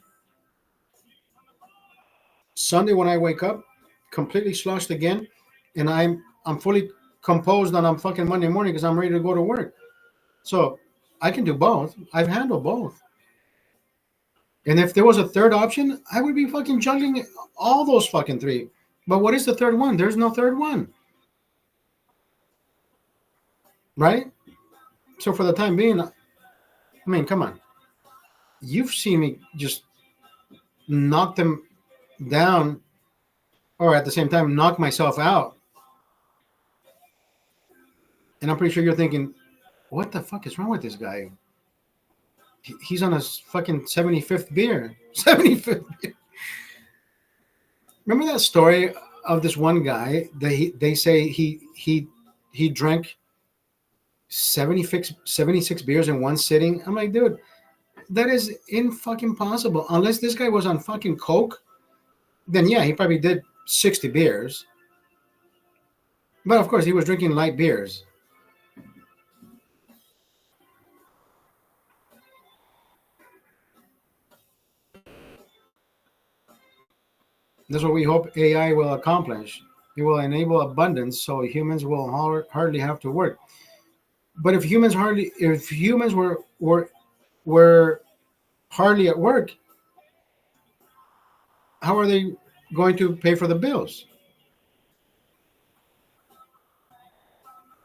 Sunday when I wake up, completely sloshed again, and I'm fully composed on a fucking Monday morning because I'm ready to go to work. So I can do both. I've handled both. And if there was a third option, I would be fucking juggling all those fucking three. But what is the third one? There's no third one, right? So for the time being, I mean, come on. You've seen me just knock them down, or at the same time knock myself out, and I'm pretty sure you're thinking, "What the fuck is wrong with this guy? He's on his fucking 75th beer." 75th beer. Remember that story of this one guy? They say he drank 76 beers in one sitting. I'm like, dude, that is in fucking possible. Unless this guy was on fucking coke, then yeah, he probably did 60 beers. But of course, he was drinking light beers. That's what we hope AI will accomplish. It will enable abundance, so humans will hardly have to work. But if humans were hardly at work, how are they going to pay for the bills?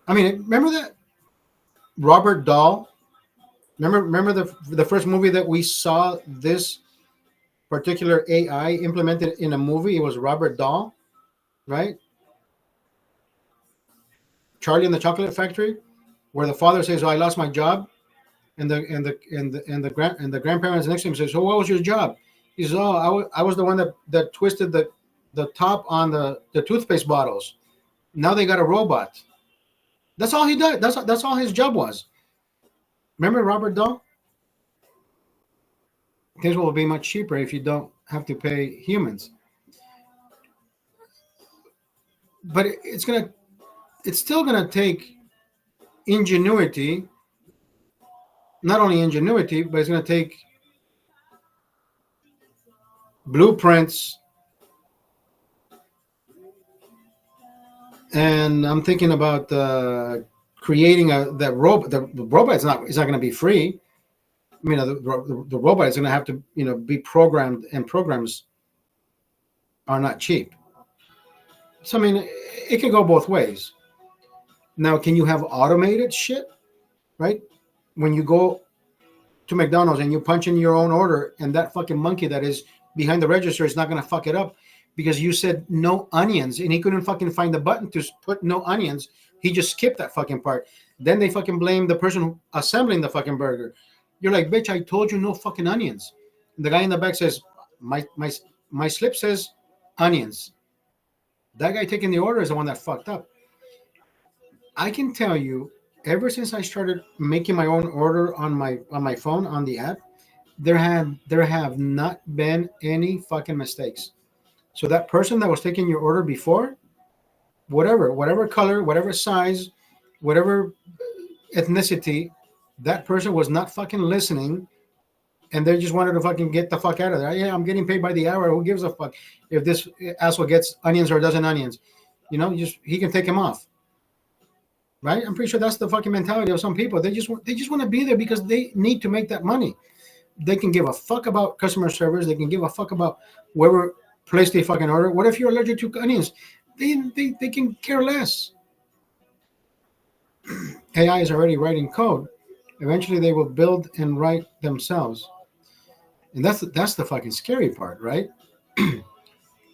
I mean, remember that Robert Dahl? Remember the first movie that we saw this particular AI implemented in a movie? It was Robert Dahl, right? Charlie and the Chocolate Factory, where the father says, "Oh, I lost my job," and the grandparents next to him says, "So what was your job?" He says, "Oh, I was the one that twisted the top on the toothpaste bottles. Now they got a robot." That's all he did. That's all his job was. Remember Robert Dahl? Things will be much cheaper if you don't have to pay humans. But it's still gonna take ingenuity. Not only ingenuity, but it's gonna take blueprints. And I'm thinking about creating that robot. The robot is not going to be free. I mean, the robot is going to have to be programmed, and programs are not cheap. So I mean, it can go both ways. Now, can you have automated shit? Right? When you go to McDonald's and you punch in your own order, and that fucking monkey that is behind the register is not going to fuck it up because you said no onions and he couldn't fucking find the button to put no onions. He just skipped that fucking part. Then they fucking blame the person assembling the fucking burger. You're like, bitch, I told you no fucking onions. And the guy in the back says, my slip says onions. That guy taking the order is the one that fucked up. I can tell you, ever since I started making my own order on my phone on the app, there have not been any fucking mistakes. So that person that was taking your order before, whatever color, whatever size, whatever ethnicity, that person was not fucking listening, and they just wanted to fucking get the fuck out of there. Yeah, I'm getting paid by the hour. Who gives a fuck if this asshole gets onions or doesn't onions? He can take him off. Right? I'm pretty sure that's the fucking mentality of some people. They just want to be there because they need to make that money. They can give a fuck about customer service. They can give a fuck about whoever placed the fucking order. What if you're allergic to onions? They can care less. AI is already writing code. Eventually, they will build and write themselves, and that's the fucking scary part, right?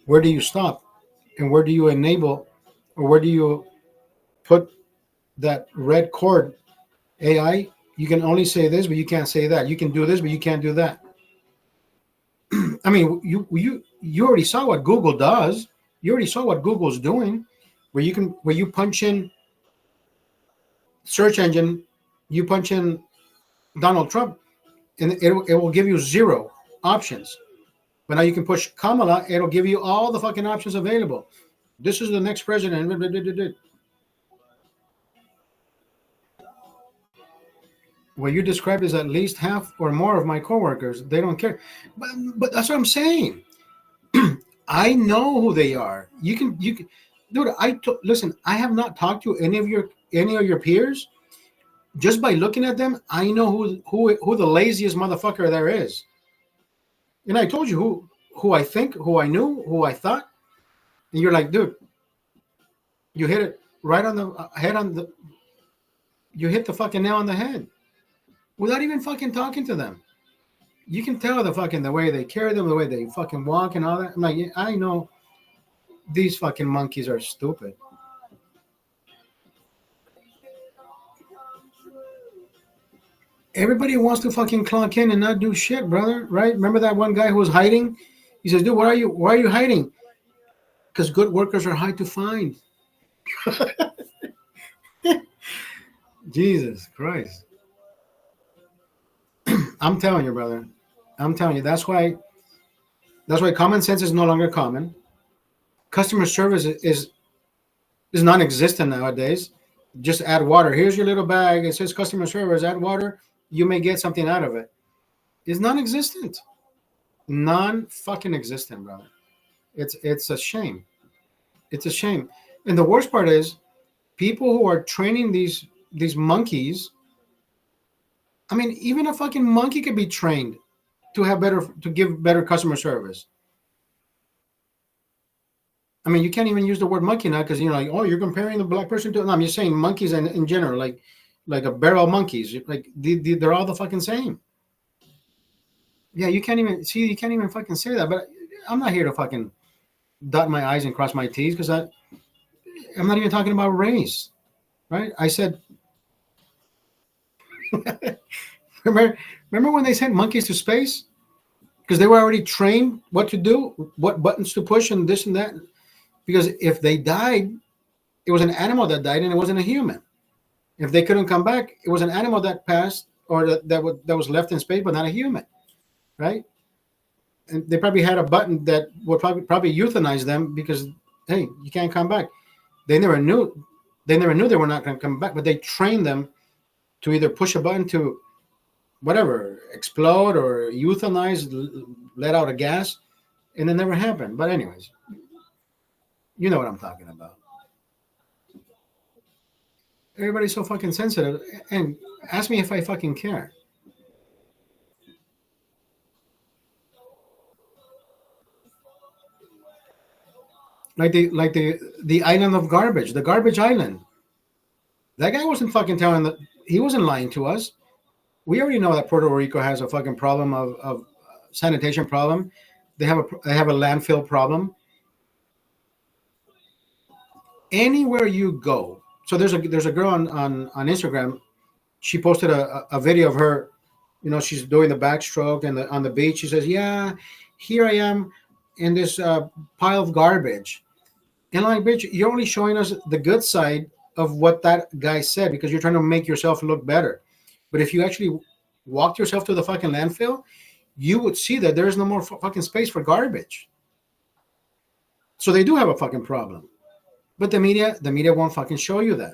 Where do you stop, and where do you enable, or where do you put that red cord? AI, you can only say this, but you can't say that. You can do this, but you can't do that. I mean, you already saw what Google does. You already saw what Google's doing, where you punch in search engine, you punch in Donald Trump, and it will give you 0 options. But now you can push Kamala, it'll give you all the fucking options available. This is the next president. What you described is at least half or more of my coworkers. They don't care. But that's what I'm saying. I know who they are. You can, dude. Listen. I have not talked to any of your peers. Just by looking at them, I know who the laziest motherfucker there is. And I told you who I think, who I knew, who I thought. And you're like, dude, you hit it right on the head on the. You hit the fucking nail on the head without even fucking talking to them. You can tell the way they carry them, the way they fucking walk and all that. I'm like, yeah, I know these fucking monkeys are stupid. Everybody wants to fucking clock in and not do shit, brother. Right? Remember that one guy who was hiding? He says, dude, why are you hiding? Because good workers are hard to find. Jesus Christ. I'm telling you, brother. I'm telling you. That's why common sense is no longer common. Customer service is non-existent nowadays. Just add water. Here's your little bag. It says customer service. Add water. You may get something out of it. It's non-existent. Non-fucking existent, brother. It's a shame. It's a shame. And the worst part is people who are training these monkeys. I mean, even a fucking monkey could be trained to give better customer service. I mean, you can't even use the word monkey now because like, oh, you're comparing the black person to. No, I'm just saying monkeys in general, like a barrel of monkeys. Like they're all the fucking same. Yeah, you can't even fucking say that. But I'm not here to fucking dot my I's and cross my T's because I'm not even talking about race, right? I said, remember when they sent monkeys to space because they were already trained what to do, what buttons to push, and this and that. Because if they died, it was an animal that died and it wasn't a human. If they couldn't come back, it was an animal that passed or that was left in space, but not a human, right? And they probably had a button that would probably euthanize them because, hey, you can't come back. They never knew they were not going to come back, but they trained them to either push a button to whatever, explode or euthanize, let out a gas, and it never happened. But anyways, you know what I'm talking about. Everybody's so fucking sensitive, and ask me if I fucking care. Like the island of garbage, the garbage island. That guy wasn't fucking telling that he wasn't lying to us. We already know that Puerto Rico has a fucking problem of sanitation problem. They have a landfill problem. Anywhere you go, so there's a girl on Instagram. She posted a video of her. She's doing the backstroke and on the beach. She says, "Yeah, here I am in this pile of garbage." And I'm like, bitch, you're only showing us the good side of what that guy said because you're trying to make yourself look better. But if you actually walked yourself to the fucking landfill, you would see that there is no more fucking space for garbage. So they do have a fucking problem. But the media won't fucking show you that.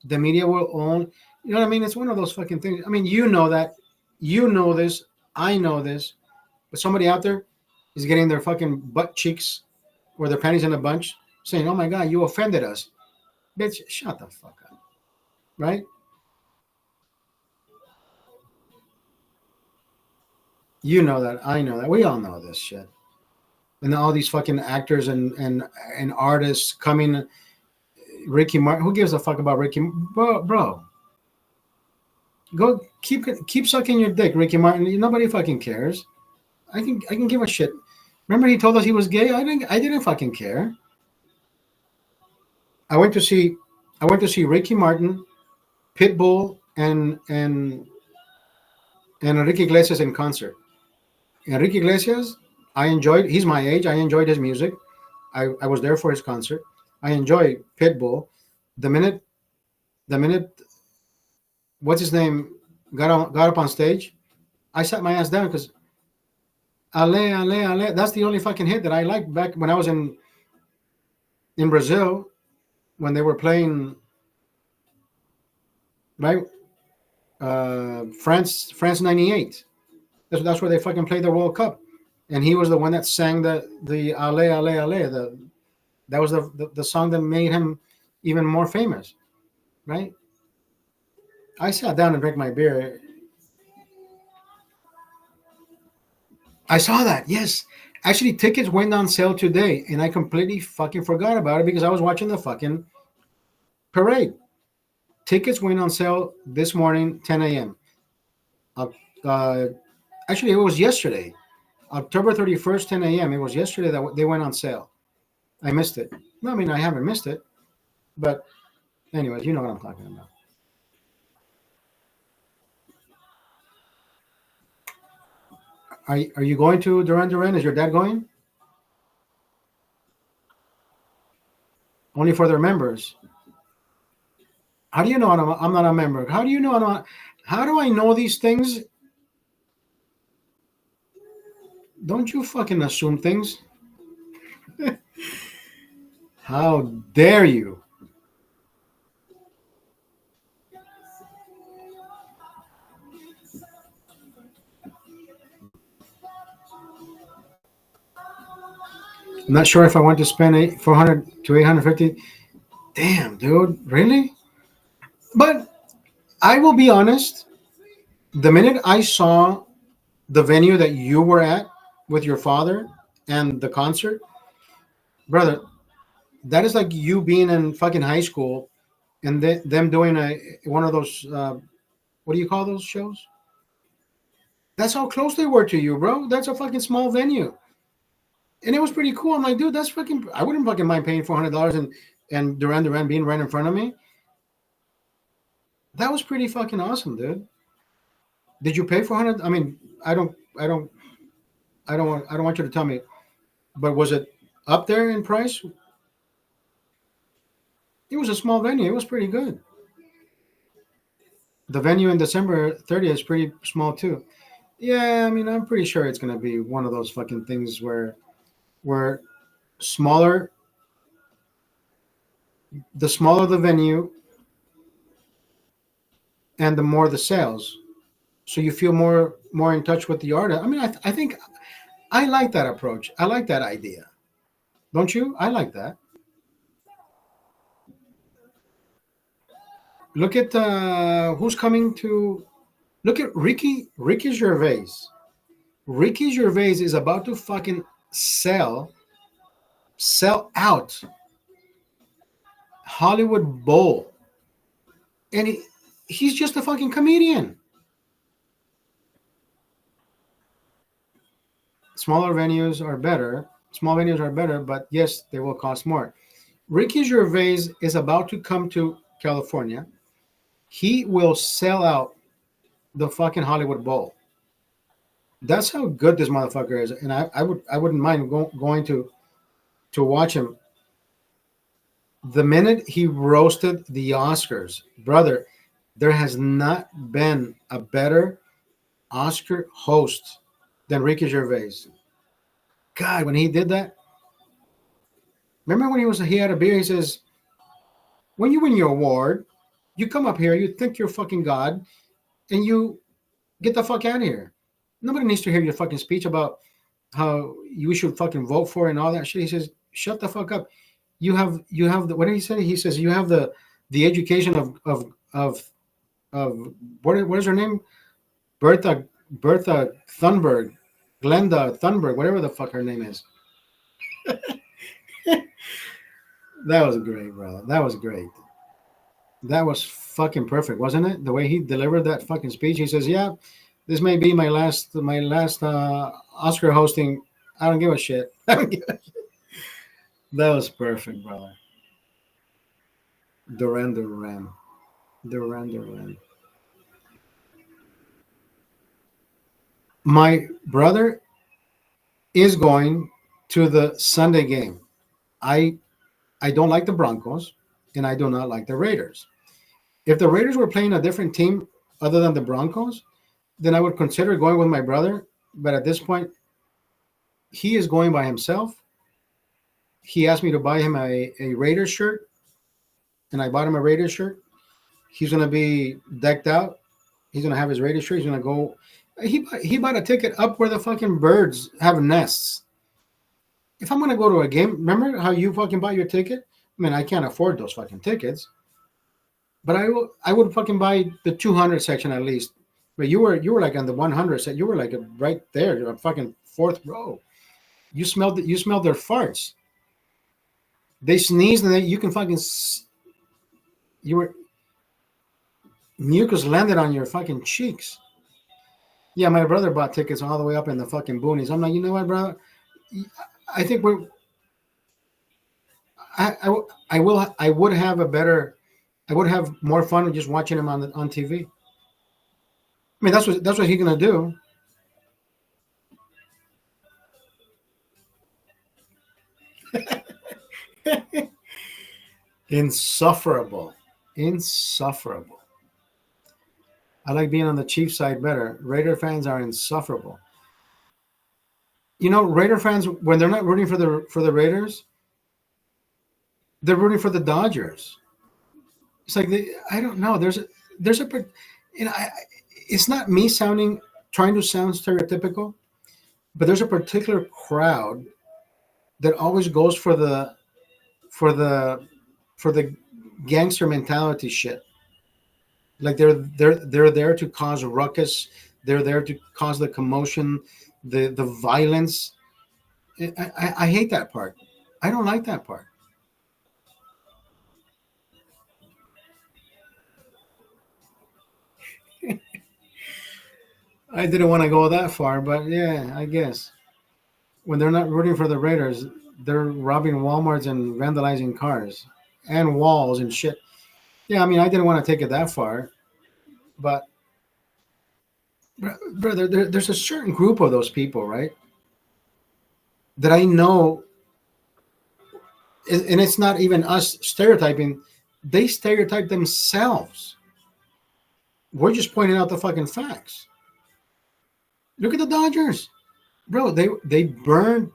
The media will own, you know what I mean? It's one of those fucking things. I mean, you know that, you know this, I know this, but somebody out there is getting their fucking butt cheeks or their panties in a bunch saying, oh my God, you offended us. Bitch, shut the fuck up. Right? You know that, I know that. We all know this shit. And all these fucking actors and artists coming. Ricky Martin, who gives a fuck about Ricky? Bro, go keep sucking your dick, Ricky Martin. Nobody fucking cares. I can give a shit. Remember he told us he was gay? I didn't fucking care. I went to see Ricky Martin, Pitbull, and Enrique Iglesias in concert. Enrique Iglesias, I enjoyed. He's my age. I enjoyed his music. I was there for his concert. I enjoy Pitbull. The minute, what's his name, got up on stage, I sat my ass down because Ale, Ale, Ale. That's the only fucking hit that I liked back when I was in Brazil when they were playing, right? France '98. That's where they fucking played the World Cup, and he was the one that sang the Ale, Ale, Ale. That was the song that made him even more famous, right? I sat down and drank my beer. I saw that, yes. Actually, tickets went on sale today, and I completely fucking forgot about it because I was watching the fucking parade. Tickets went on sale this morning, 10 a.m. Uh, uh, actually, it was yesterday, October 31st, 10 a.m. It was yesterday that they went on sale. I missed it. No, I mean, I haven't missed it. But, anyways, you know what I'm talking about. Are you going to Duran Duran? Is your dad going? Only for their members. How do you know I'm not a member? How do you know I'm not? How do I know these things? Don't you fucking assume things. How dare you? I'm not sure if I want to spend 400 to 850. Damn, dude, really? But I will be honest. The minute I saw the venue that you were at with your father and the concert, brother, that is like you being in fucking high school and them doing one of those. What do you call those shows? That's how close they were to you, bro. That's a fucking small venue, and it was pretty cool. I'm like, dude, that's fucking. I wouldn't fucking mind paying $400 and Duran Duran being right in front of me. That was pretty fucking awesome, dude. Did you pay 400? I mean, I don't want you to tell me, but was it up there in price? It was a small venue. It was pretty good. The venue in December 30th is pretty small too. Yeah, I mean, I'm pretty sure it's gonna be one of those fucking things where smaller, the smaller the venue, and the more the sales. So you feel more in touch with the artist. I mean, I think I like that approach. I like that idea. Don't you? I like that. Look at who's coming to. Look at Ricky Gervais. Ricky Gervais is about to fucking sell out Hollywood Bowl, and he's just a fucking comedian. Smaller venues are better. Small venues are better, but yes, they will cost more. Ricky Gervais is about to come to California. He will sell out the fucking Hollywood Bowl. That's how good this motherfucker is, and I wouldn't mind going to watch him. The minute he roasted the Oscars, brother, there has not been a better Oscar host than Ricky Gervais. God, when he did that, remember when he had a beer? He says, "When you win your award, you come up here, you think you're fucking God, and you get the fuck out of here. Nobody needs to hear your fucking speech about how you should fucking vote for and all that shit." He says, "Shut the fuck up. You have the what did he say? He says you have the education of what is her name? Bertha Thunberg, Glenda Thunberg, whatever the fuck her name is." That was great, brother. That was great. That was fucking perfect, wasn't it? The way he delivered that fucking speech. He says, "Yeah, this may be my last Oscar hosting. I don't give a shit." I don't give a shit. That was perfect, brother. Duran Duran. Duran Duran. My brother is going to the Sunday game. I I don't like the Broncos, and I do not like the Raiders. If the Raiders were playing a different team other than the Broncos, then I would consider going with my brother. But at this point, he is going by himself. He asked me to buy him a Raiders shirt, and I bought him a Raiders shirt. He's going to be decked out. He's going to have his Raiders shirt. He's going to go. He bought a ticket up where the fucking birds have nests. If I'm going to go to a game, remember how you fucking buy your ticket? I mean, I can't afford those fucking tickets, but I would fucking buy the 200 section at least. But you were like on the 100 set. You were like right there, a fucking fourth row. You smell their farts. They sneeze and you can fucking you were mucus landed on your fucking cheeks. Yeah, my brother bought tickets all the way up in the fucking boonies. I'm like, you know what, brother? I think I would have I would have more fun with just watching him on TV. I mean, that's what he's gonna do. Insufferable, insufferable. I like being on the Chiefs side better. Raider fans are insufferable. You know, Raider fans when they're not rooting for the Raiders, they're rooting for the Dodgers. It's like I don't know. There's a you know it's not me trying to sound stereotypical, but there's a particular crowd that always goes for the for the gangster mentality shit. Like they're there to cause ruckus. They're there to cause the commotion, the violence. I hate that part. I don't like that part. I didn't want to go that far, but yeah, I guess when they're not rooting for the Raiders, they're robbing WalMarts and vandalizing cars and walls and shit. Yeah, I mean, I didn't want to take it that far, but brother, there's a certain group of those people, right? That I know, and it's not even us stereotyping. They stereotype themselves. We're just pointing out the fucking facts. Look at the Dodgers, bro. They burned.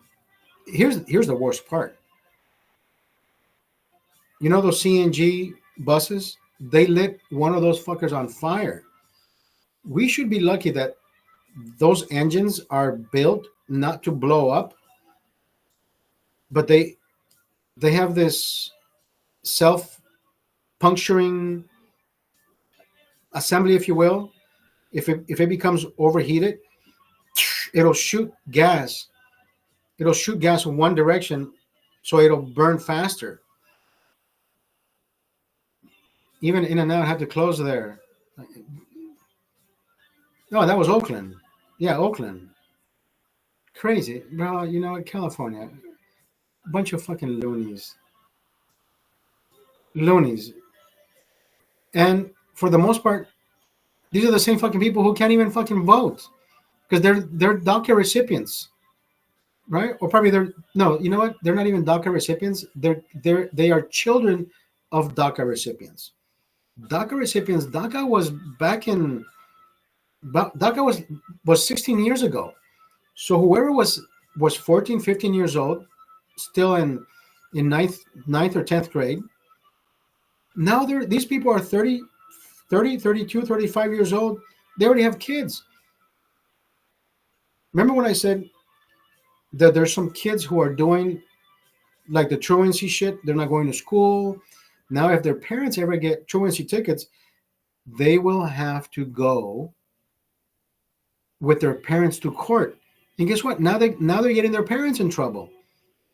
Here's the worst part. You know those CNG buses? They lit one of those fuckers on fire. We should be lucky that those engines are built not to blow up, but they have this self puncturing assembly, if you will. If it becomes overheated, it'll shoot gas. It'll shoot gas in one direction, so it'll burn faster. Even In and Out had to close there. No, that was Oakland. Yeah, Oakland. Crazy, bro. You know, California, a bunch of fucking loonies, loonies. And for the most part, these are the same fucking people who can't even fucking vote because they're DACA recipients, right? Or probably they're no. You know what? They're not even DACA recipients. They are children of DACA recipients. DACA recipients. DACA was back in. DACA was 16 years ago. So whoever was 14, 15 years old, still in ninth or 10th grade. Now these people are 30, 32, 35 years old. They already have kids. Remember when I said that there's some kids who are doing like the truancy shit? They're not going to school. Now, if their parents ever get truancy tickets, they will have to go with their parents to court. And guess what? Now they're getting their parents in trouble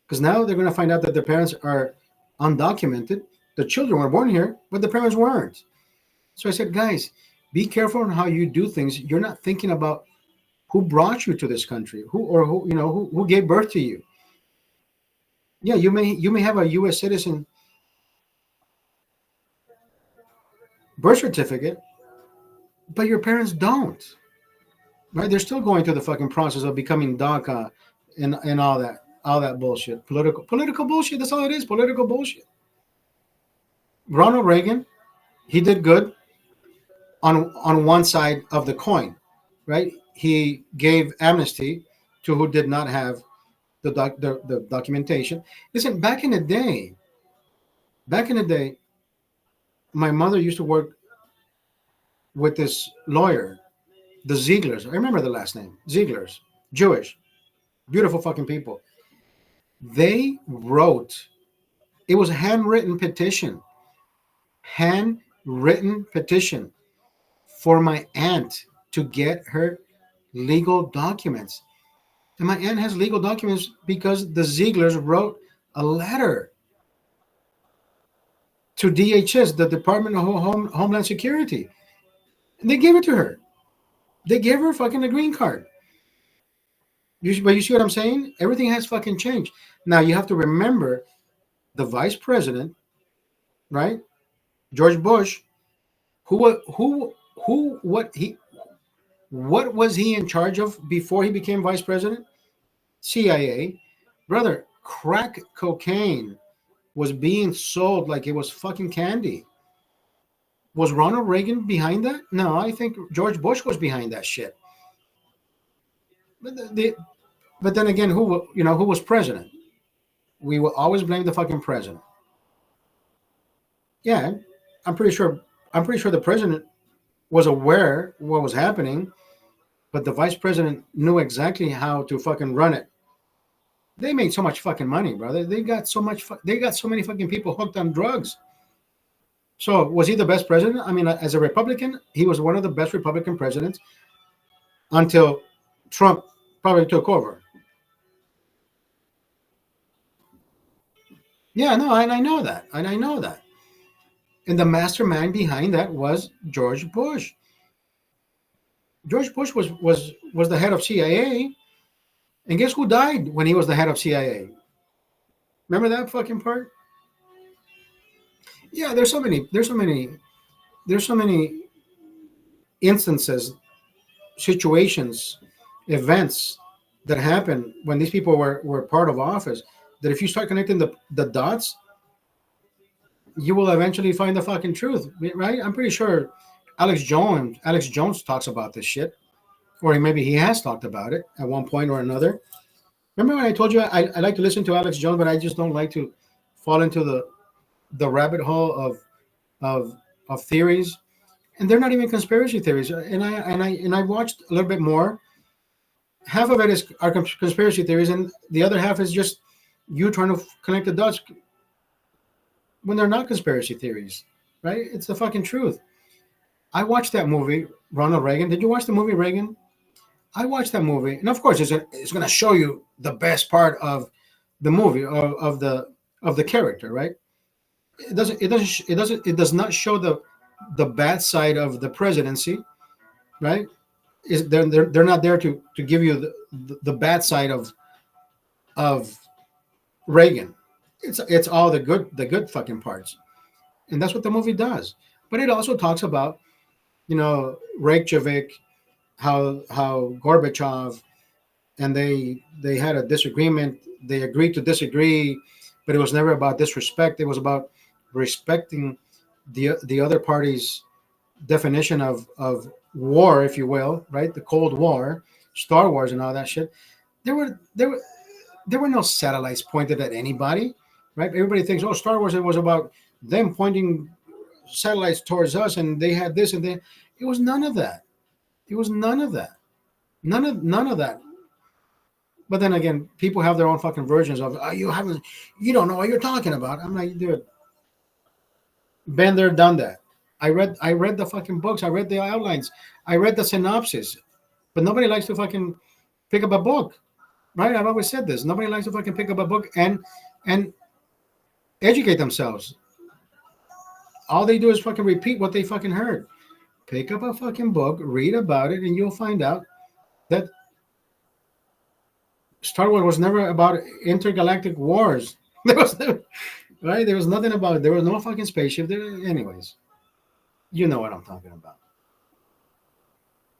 because now they're going to find out that their parents are undocumented. The children were born here, but the parents weren't. So I said, guys, be careful on how you do things. You're not thinking about who brought you to this country, who gave birth to you. Yeah, you may have a U.S. citizen birth certificate, but your parents don't. Right? They're still going through the fucking process of becoming DACA and all that bullshit. Political bullshit. That's all it is. Political bullshit. Ronald Reagan, he did good on one side of the coin, right? He gave amnesty to who did not have the documentation. Listen, back in the day, my mother used to work with this lawyer, the Zieglers. I remember the last name, Zieglers, Jewish, beautiful fucking people. They wrote, it was a handwritten petition for my aunt to get her legal documents. And my aunt has legal documents because the Zieglers wrote a letter to DHS, the Department of Homeland Security. And they gave it to her. They gave her fucking a green card. But you see what I'm saying? Everything has fucking changed. Now you have to remember the vice president, right? George Bush, who, what was he in charge of before he became vice president? CIA. Brother, crack cocaine was being sold like it was fucking candy. Was Ronald Reagan behind that? No, I think George Bush was behind that shit. But then again, who was president? We will always blame the fucking president. Yeah, I'm pretty sure. I'm pretty sure the president was aware what was happening, but the vice president knew exactly how to fucking run it. They made so much fucking money, brother. They got so much. They got so many fucking people hooked on drugs. So was he the best president? I mean, as a Republican, he was one of the best Republican presidents until Trump probably took over. Yeah, no, and I know that, and I know that. And the mastermind behind that was George Bush. George Bush was the head of CIA, and guess who died when he was the head of CIA? Remember that fucking part? Yeah, there's so many instances, situations, events that happened when these people were part of office that if you start connecting the dots, you will eventually find the fucking truth, right? I'm pretty sure Alex Jones talks about this shit, or maybe he has talked about it at one point or another. Remember when I told you I like to listen to Alex Jones, but I just don't like to fall into the rabbit hole of theories, and they're not even conspiracy theories. And I watched a little bit more. Half of it are conspiracy theories, and the other half is just you trying to connect the dots when they're not conspiracy theories, right? It's the fucking truth. I watched that movie, Ronald Reagan. Did you watch the movie Reagan? I watched that movie, and of course, it's going to show you the best part of the movie of the character, right? It does not show the bad side of the presidency, right? They're not there to give you the bad side of Reagan. It's all the good fucking parts, and that's what the movie does. But it also talks about Reykjavik, how Gorbachev and they had a disagreement. They agreed to disagree, but it was never about disrespect. It was about respecting the other party's definition of war, if you will, right? The Cold War, Star Wars, and all that shit. There were no satellites pointed at anybody, right? Everybody thinks, oh, Star Wars, it was about them pointing satellites towards us, and they had this and that. It was none of that. It was none of that. None of that. But then again, people have their own fucking versions of, oh, you don't know what you're talking about. I'm like, dude, been there, done that. I read the fucking books. I read the outlines. I read the synopsis. But nobody likes to fucking pick up a book, right? I've always said this. Nobody likes to fucking pick up a book and educate themselves. All they do is fucking repeat what they fucking heard. Pick up a fucking book, read about it, and you'll find out that Star Wars was never about intergalactic wars. There was never, right? There was nothing about it. There was no fucking spaceship there. Anyways, you know what I'm talking about.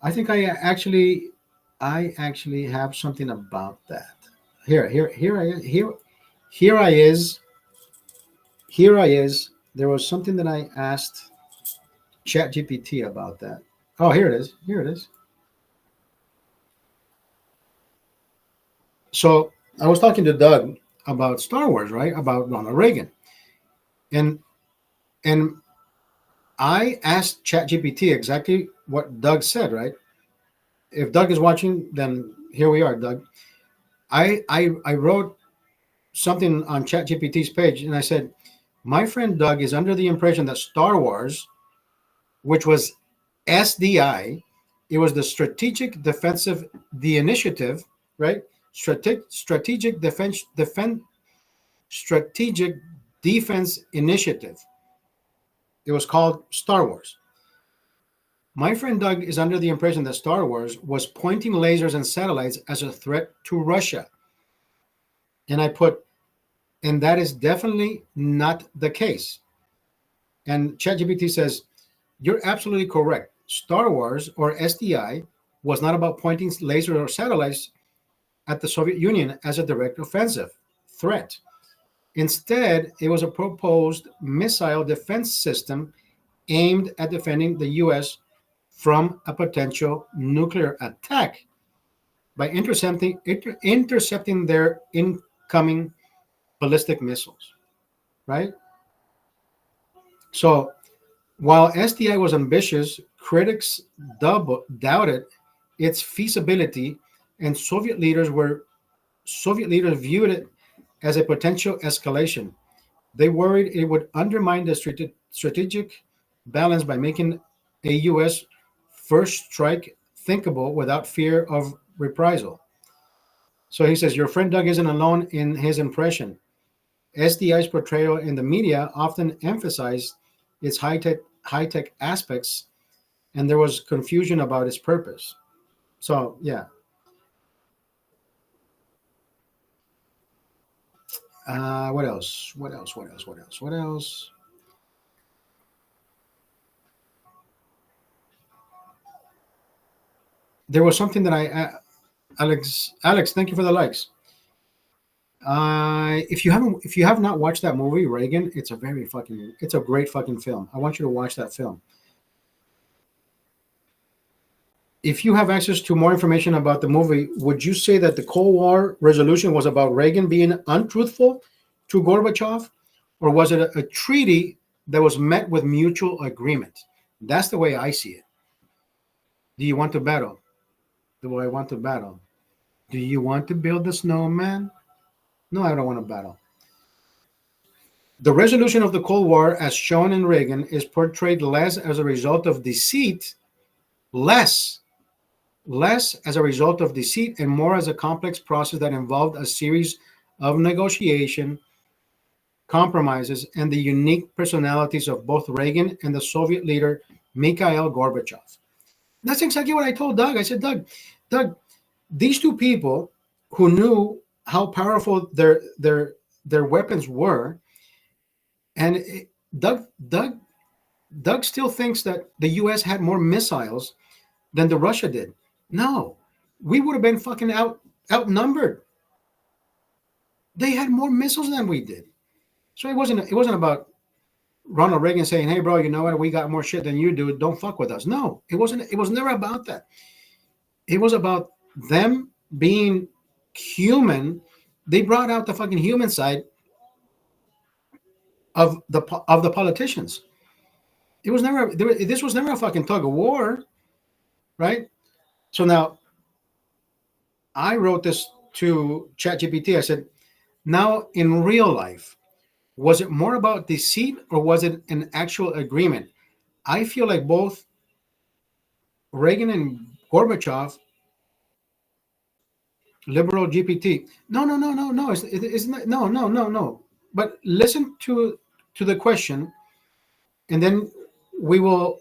I think I actually have something about that. Here I is. There was something that I asked ChatGPT about that. Oh, here it is. Here it is. So I was talking to Doug about Star Wars, right? About Ronald Reagan. And I asked ChatGPT exactly what Doug said, right? If Doug is watching, then here we are, Doug. I wrote something on ChatGPT's page, and I said, my friend Doug is under the impression that Star Wars, which was SDI, it was the Strategic Defensive, the Initiative, right? strategic strategic defense initiative. It was called Star Wars. My friend Doug is under the impression that Star Wars was pointing lasers and satellites as a threat to Russia. And I put, and that is definitely not the case. And ChatGPT says, you're absolutely correct. Star Wars, or SDI, was not about pointing lasers or satellites at the Soviet Union as a direct offensive threat. Instead, it was a proposed missile defense system aimed at defending the U.S. from a potential nuclear attack by intercepting their incoming ballistic missiles, right? So while SDI was ambitious, critics doubted its feasibility, and Soviet leaders viewed it as a potential escalation. They worried it would undermine the strategic balance by making a U.S. first strike thinkable without fear of reprisal. So he says, your friend Doug isn't alone in his impression. SDI's portrayal in the media often emphasized its high-tech aspects, and there was confusion about its purpose. So, yeah. What else? What else? What else? What else? What else? There was something that Alex, thank you for the likes. If you have not watched that movie, Reagan, it's a great fucking film. I want you to watch that film. If you have access to more information about the movie, would you say that the Cold War resolution was about Reagan being untruthful to Gorbachev, or was it a treaty that was met with mutual agreement? That's the way I see it. Do you want to battle? Do I want to battle? Do you want to build a snowman? No, I don't want to battle. The resolution of the Cold War, as shown in Reagan, is portrayed less as a result of deceit, less as a result of deceit, and more as a complex process that involved a series of negotiation, compromises, and the unique personalities of both Reagan and the Soviet leader Mikhail Gorbachev. That's exactly what I told Doug. I said, Doug, these two people who knew how powerful their weapons were, and Doug still thinks that the U.S. had more missiles than the Russia did. No, we would have been fucking outnumbered. They had more missiles than we did. So it wasn't about Ronald Reagan saying, "Hey, bro, you know what? We got more shit than you do. Don't fuck with us." No, it wasn't. It was never about that. It was about them being human. They brought out the fucking human side of the politicians. It was never. This was never a fucking tug of war, right? So now, I wrote this to ChatGPT. I said, "Now in real life, was it more about deceit or was it an actual agreement?" I feel like both Reagan and Gorbachev, liberal GPT. No. It's not, no. But listen to the question, and then we will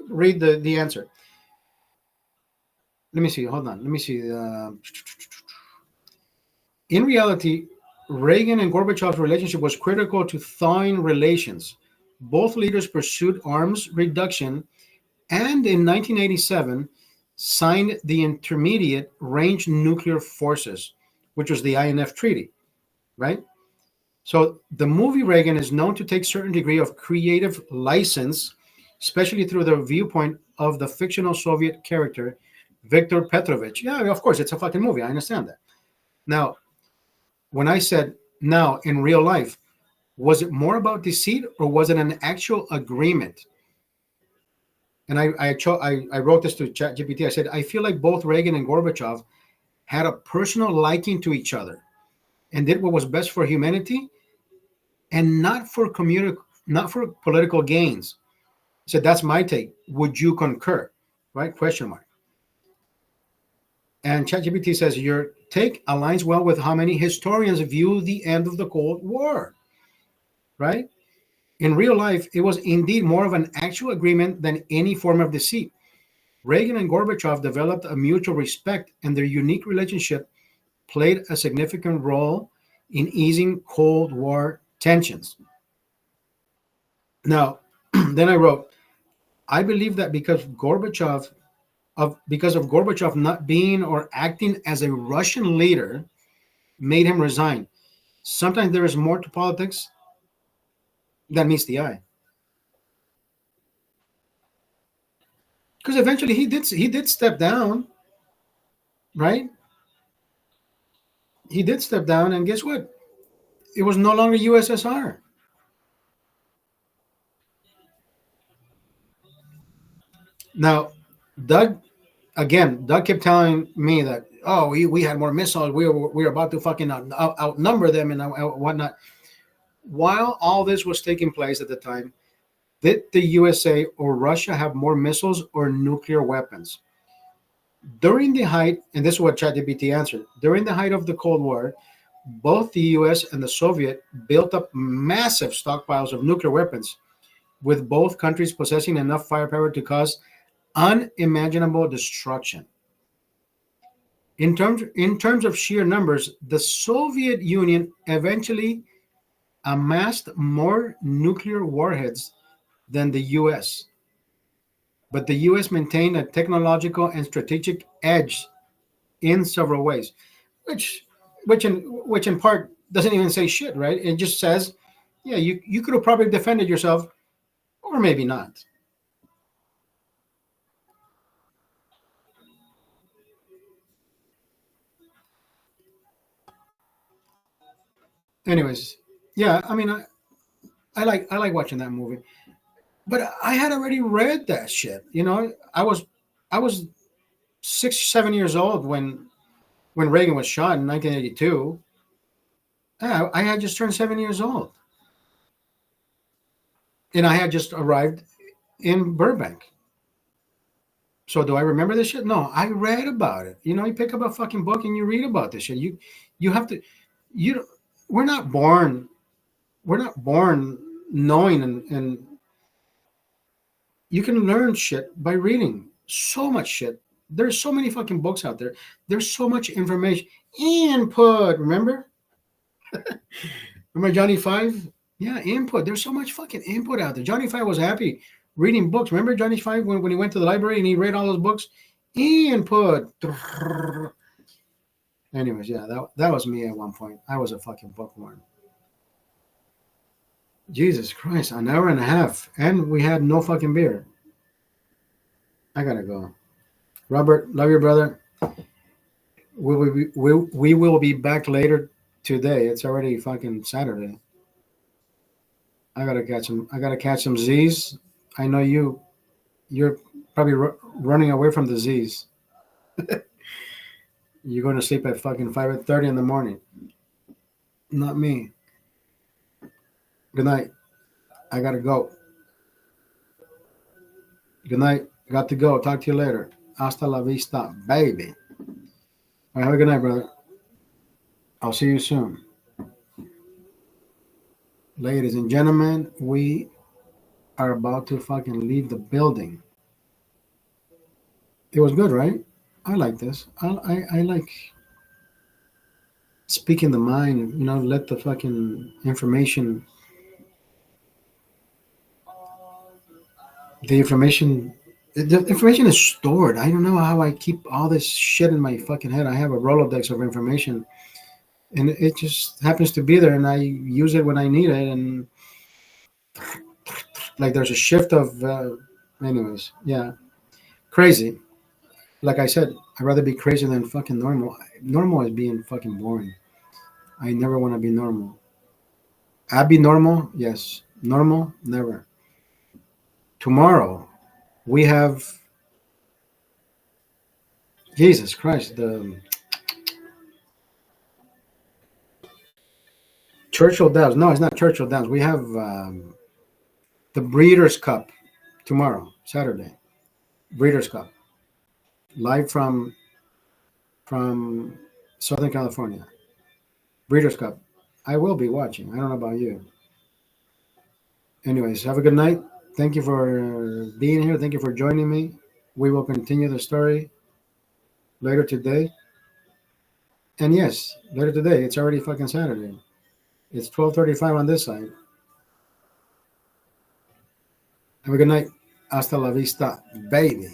read the answer. Let me see. Hold on. Let me see. In reality, Reagan and Gorbachev's relationship was critical to thawing relations. Both leaders pursued arms reduction, and in 1987 signed the Intermediate Range Nuclear Forces, which was the INF Treaty, right? So the movie Reagan is known to take certain degree of creative license, especially through the viewpoint of the fictional Soviet character, Viktor Petrovich. Yeah, of course, it's a fucking movie. I understand that. Now, when I said, now in real life, was it more about deceit or was it an actual agreement? And I wrote this to ChatGPT. I said, I feel like both Reagan and Gorbachev had a personal liking to each other and did what was best for humanity and not for political gains. I said, that's my take. Would you concur? Right? Question mark. And ChatGPT says your take aligns well with how many historians view the end of the Cold War, right? In real life, it was indeed more of an actual agreement than any form of deceit. Reagan and Gorbachev developed a mutual respect, and their unique relationship played a significant role in easing Cold War tensions. Now, then I wrote, I believe that because of Gorbachev not being or acting as a Russian leader made him resign. Sometimes there is more to politics than meets the eye. Because eventually he did step down, right? He did step down, and guess what? It was no longer USSR. Now, Doug Doug kept telling me that, oh, we had more missiles. We were about to fucking outnumber them and whatnot. While all this was taking place at the time, did the USA or Russia have more missiles or nuclear weapons? During the height, and this is what ChatGPT answered, during the height of the Cold War, both the US and the Soviet built up massive stockpiles of nuclear weapons, with both countries possessing enough firepower to cause unimaginable destruction. In terms of sheer numbers, the Soviet Union eventually amassed more nuclear warheads than the US, but the US maintained a technological and strategic edge in several ways, which which in part doesn't even say shit, right? It just says, yeah, you could have probably defended yourself, or maybe not. Anyways, yeah, I mean, I like watching that movie, but I had already read that shit. I was 6 7 years old when Reagan was shot in 1982. Yeah, I had just turned 7 years old, and I had just arrived in Burbank. So do I remember this shit? No, I read about it. You pick up a fucking book and you read about this shit. You have to. You don't- we're not born. We're not born knowing, and you can learn shit by reading. So much shit. There's so many fucking books out there. There's so much information. Input. Remember Johnny Five? Yeah, input. There's so much fucking input out there. Johnny Five was happy reading books. Remember Johnny Five when he went to the library and he read all those books? Input. Anyways, yeah, that was me at one point. I was a fucking bookworm. Jesus Christ, an hour and a half, and we had no fucking beer. I gotta go. Robert, love your brother. We will be back later today. It's already fucking Saturday. I gotta catch some Z's. I know you're probably running away from the Z's. You're going to sleep at fucking 5:30 in the morning. Not me. Good night. I gotta go. Good night. Got to go. Talk to you later. Hasta la vista, baby. All right, have a good night, brother. I'll see you soon. Ladies and gentlemen, we are about to fucking leave the building. It was good, right? I like this. I like speaking the mind, let the fucking the information, the information is stored. I don't know how I keep all this shit in my fucking head. I have a Rolodex of information, and it just happens to be there, and I use it when I need it. And like, there's a shift of, anyways, yeah, crazy. Like I said, I'd rather be crazy than fucking normal. Normal is being fucking boring. I never want to be normal. I'd be normal, yes. Normal, never. Tomorrow, we have Jesus Christ, the Churchill Downs. No, it's not Churchill Downs. We have the Breeders' Cup tomorrow, Saturday. Breeders' Cup. Live from from Southern California. Breeders' Cup. I will be watching. I don't know about you. Anyways, have a good night. Thank you for being here. Thank you for joining me. We will continue the story later today. And yes, later today. It's already fucking Saturday. It's 12:35 on this side. Have a good night. Hasta la vista, baby.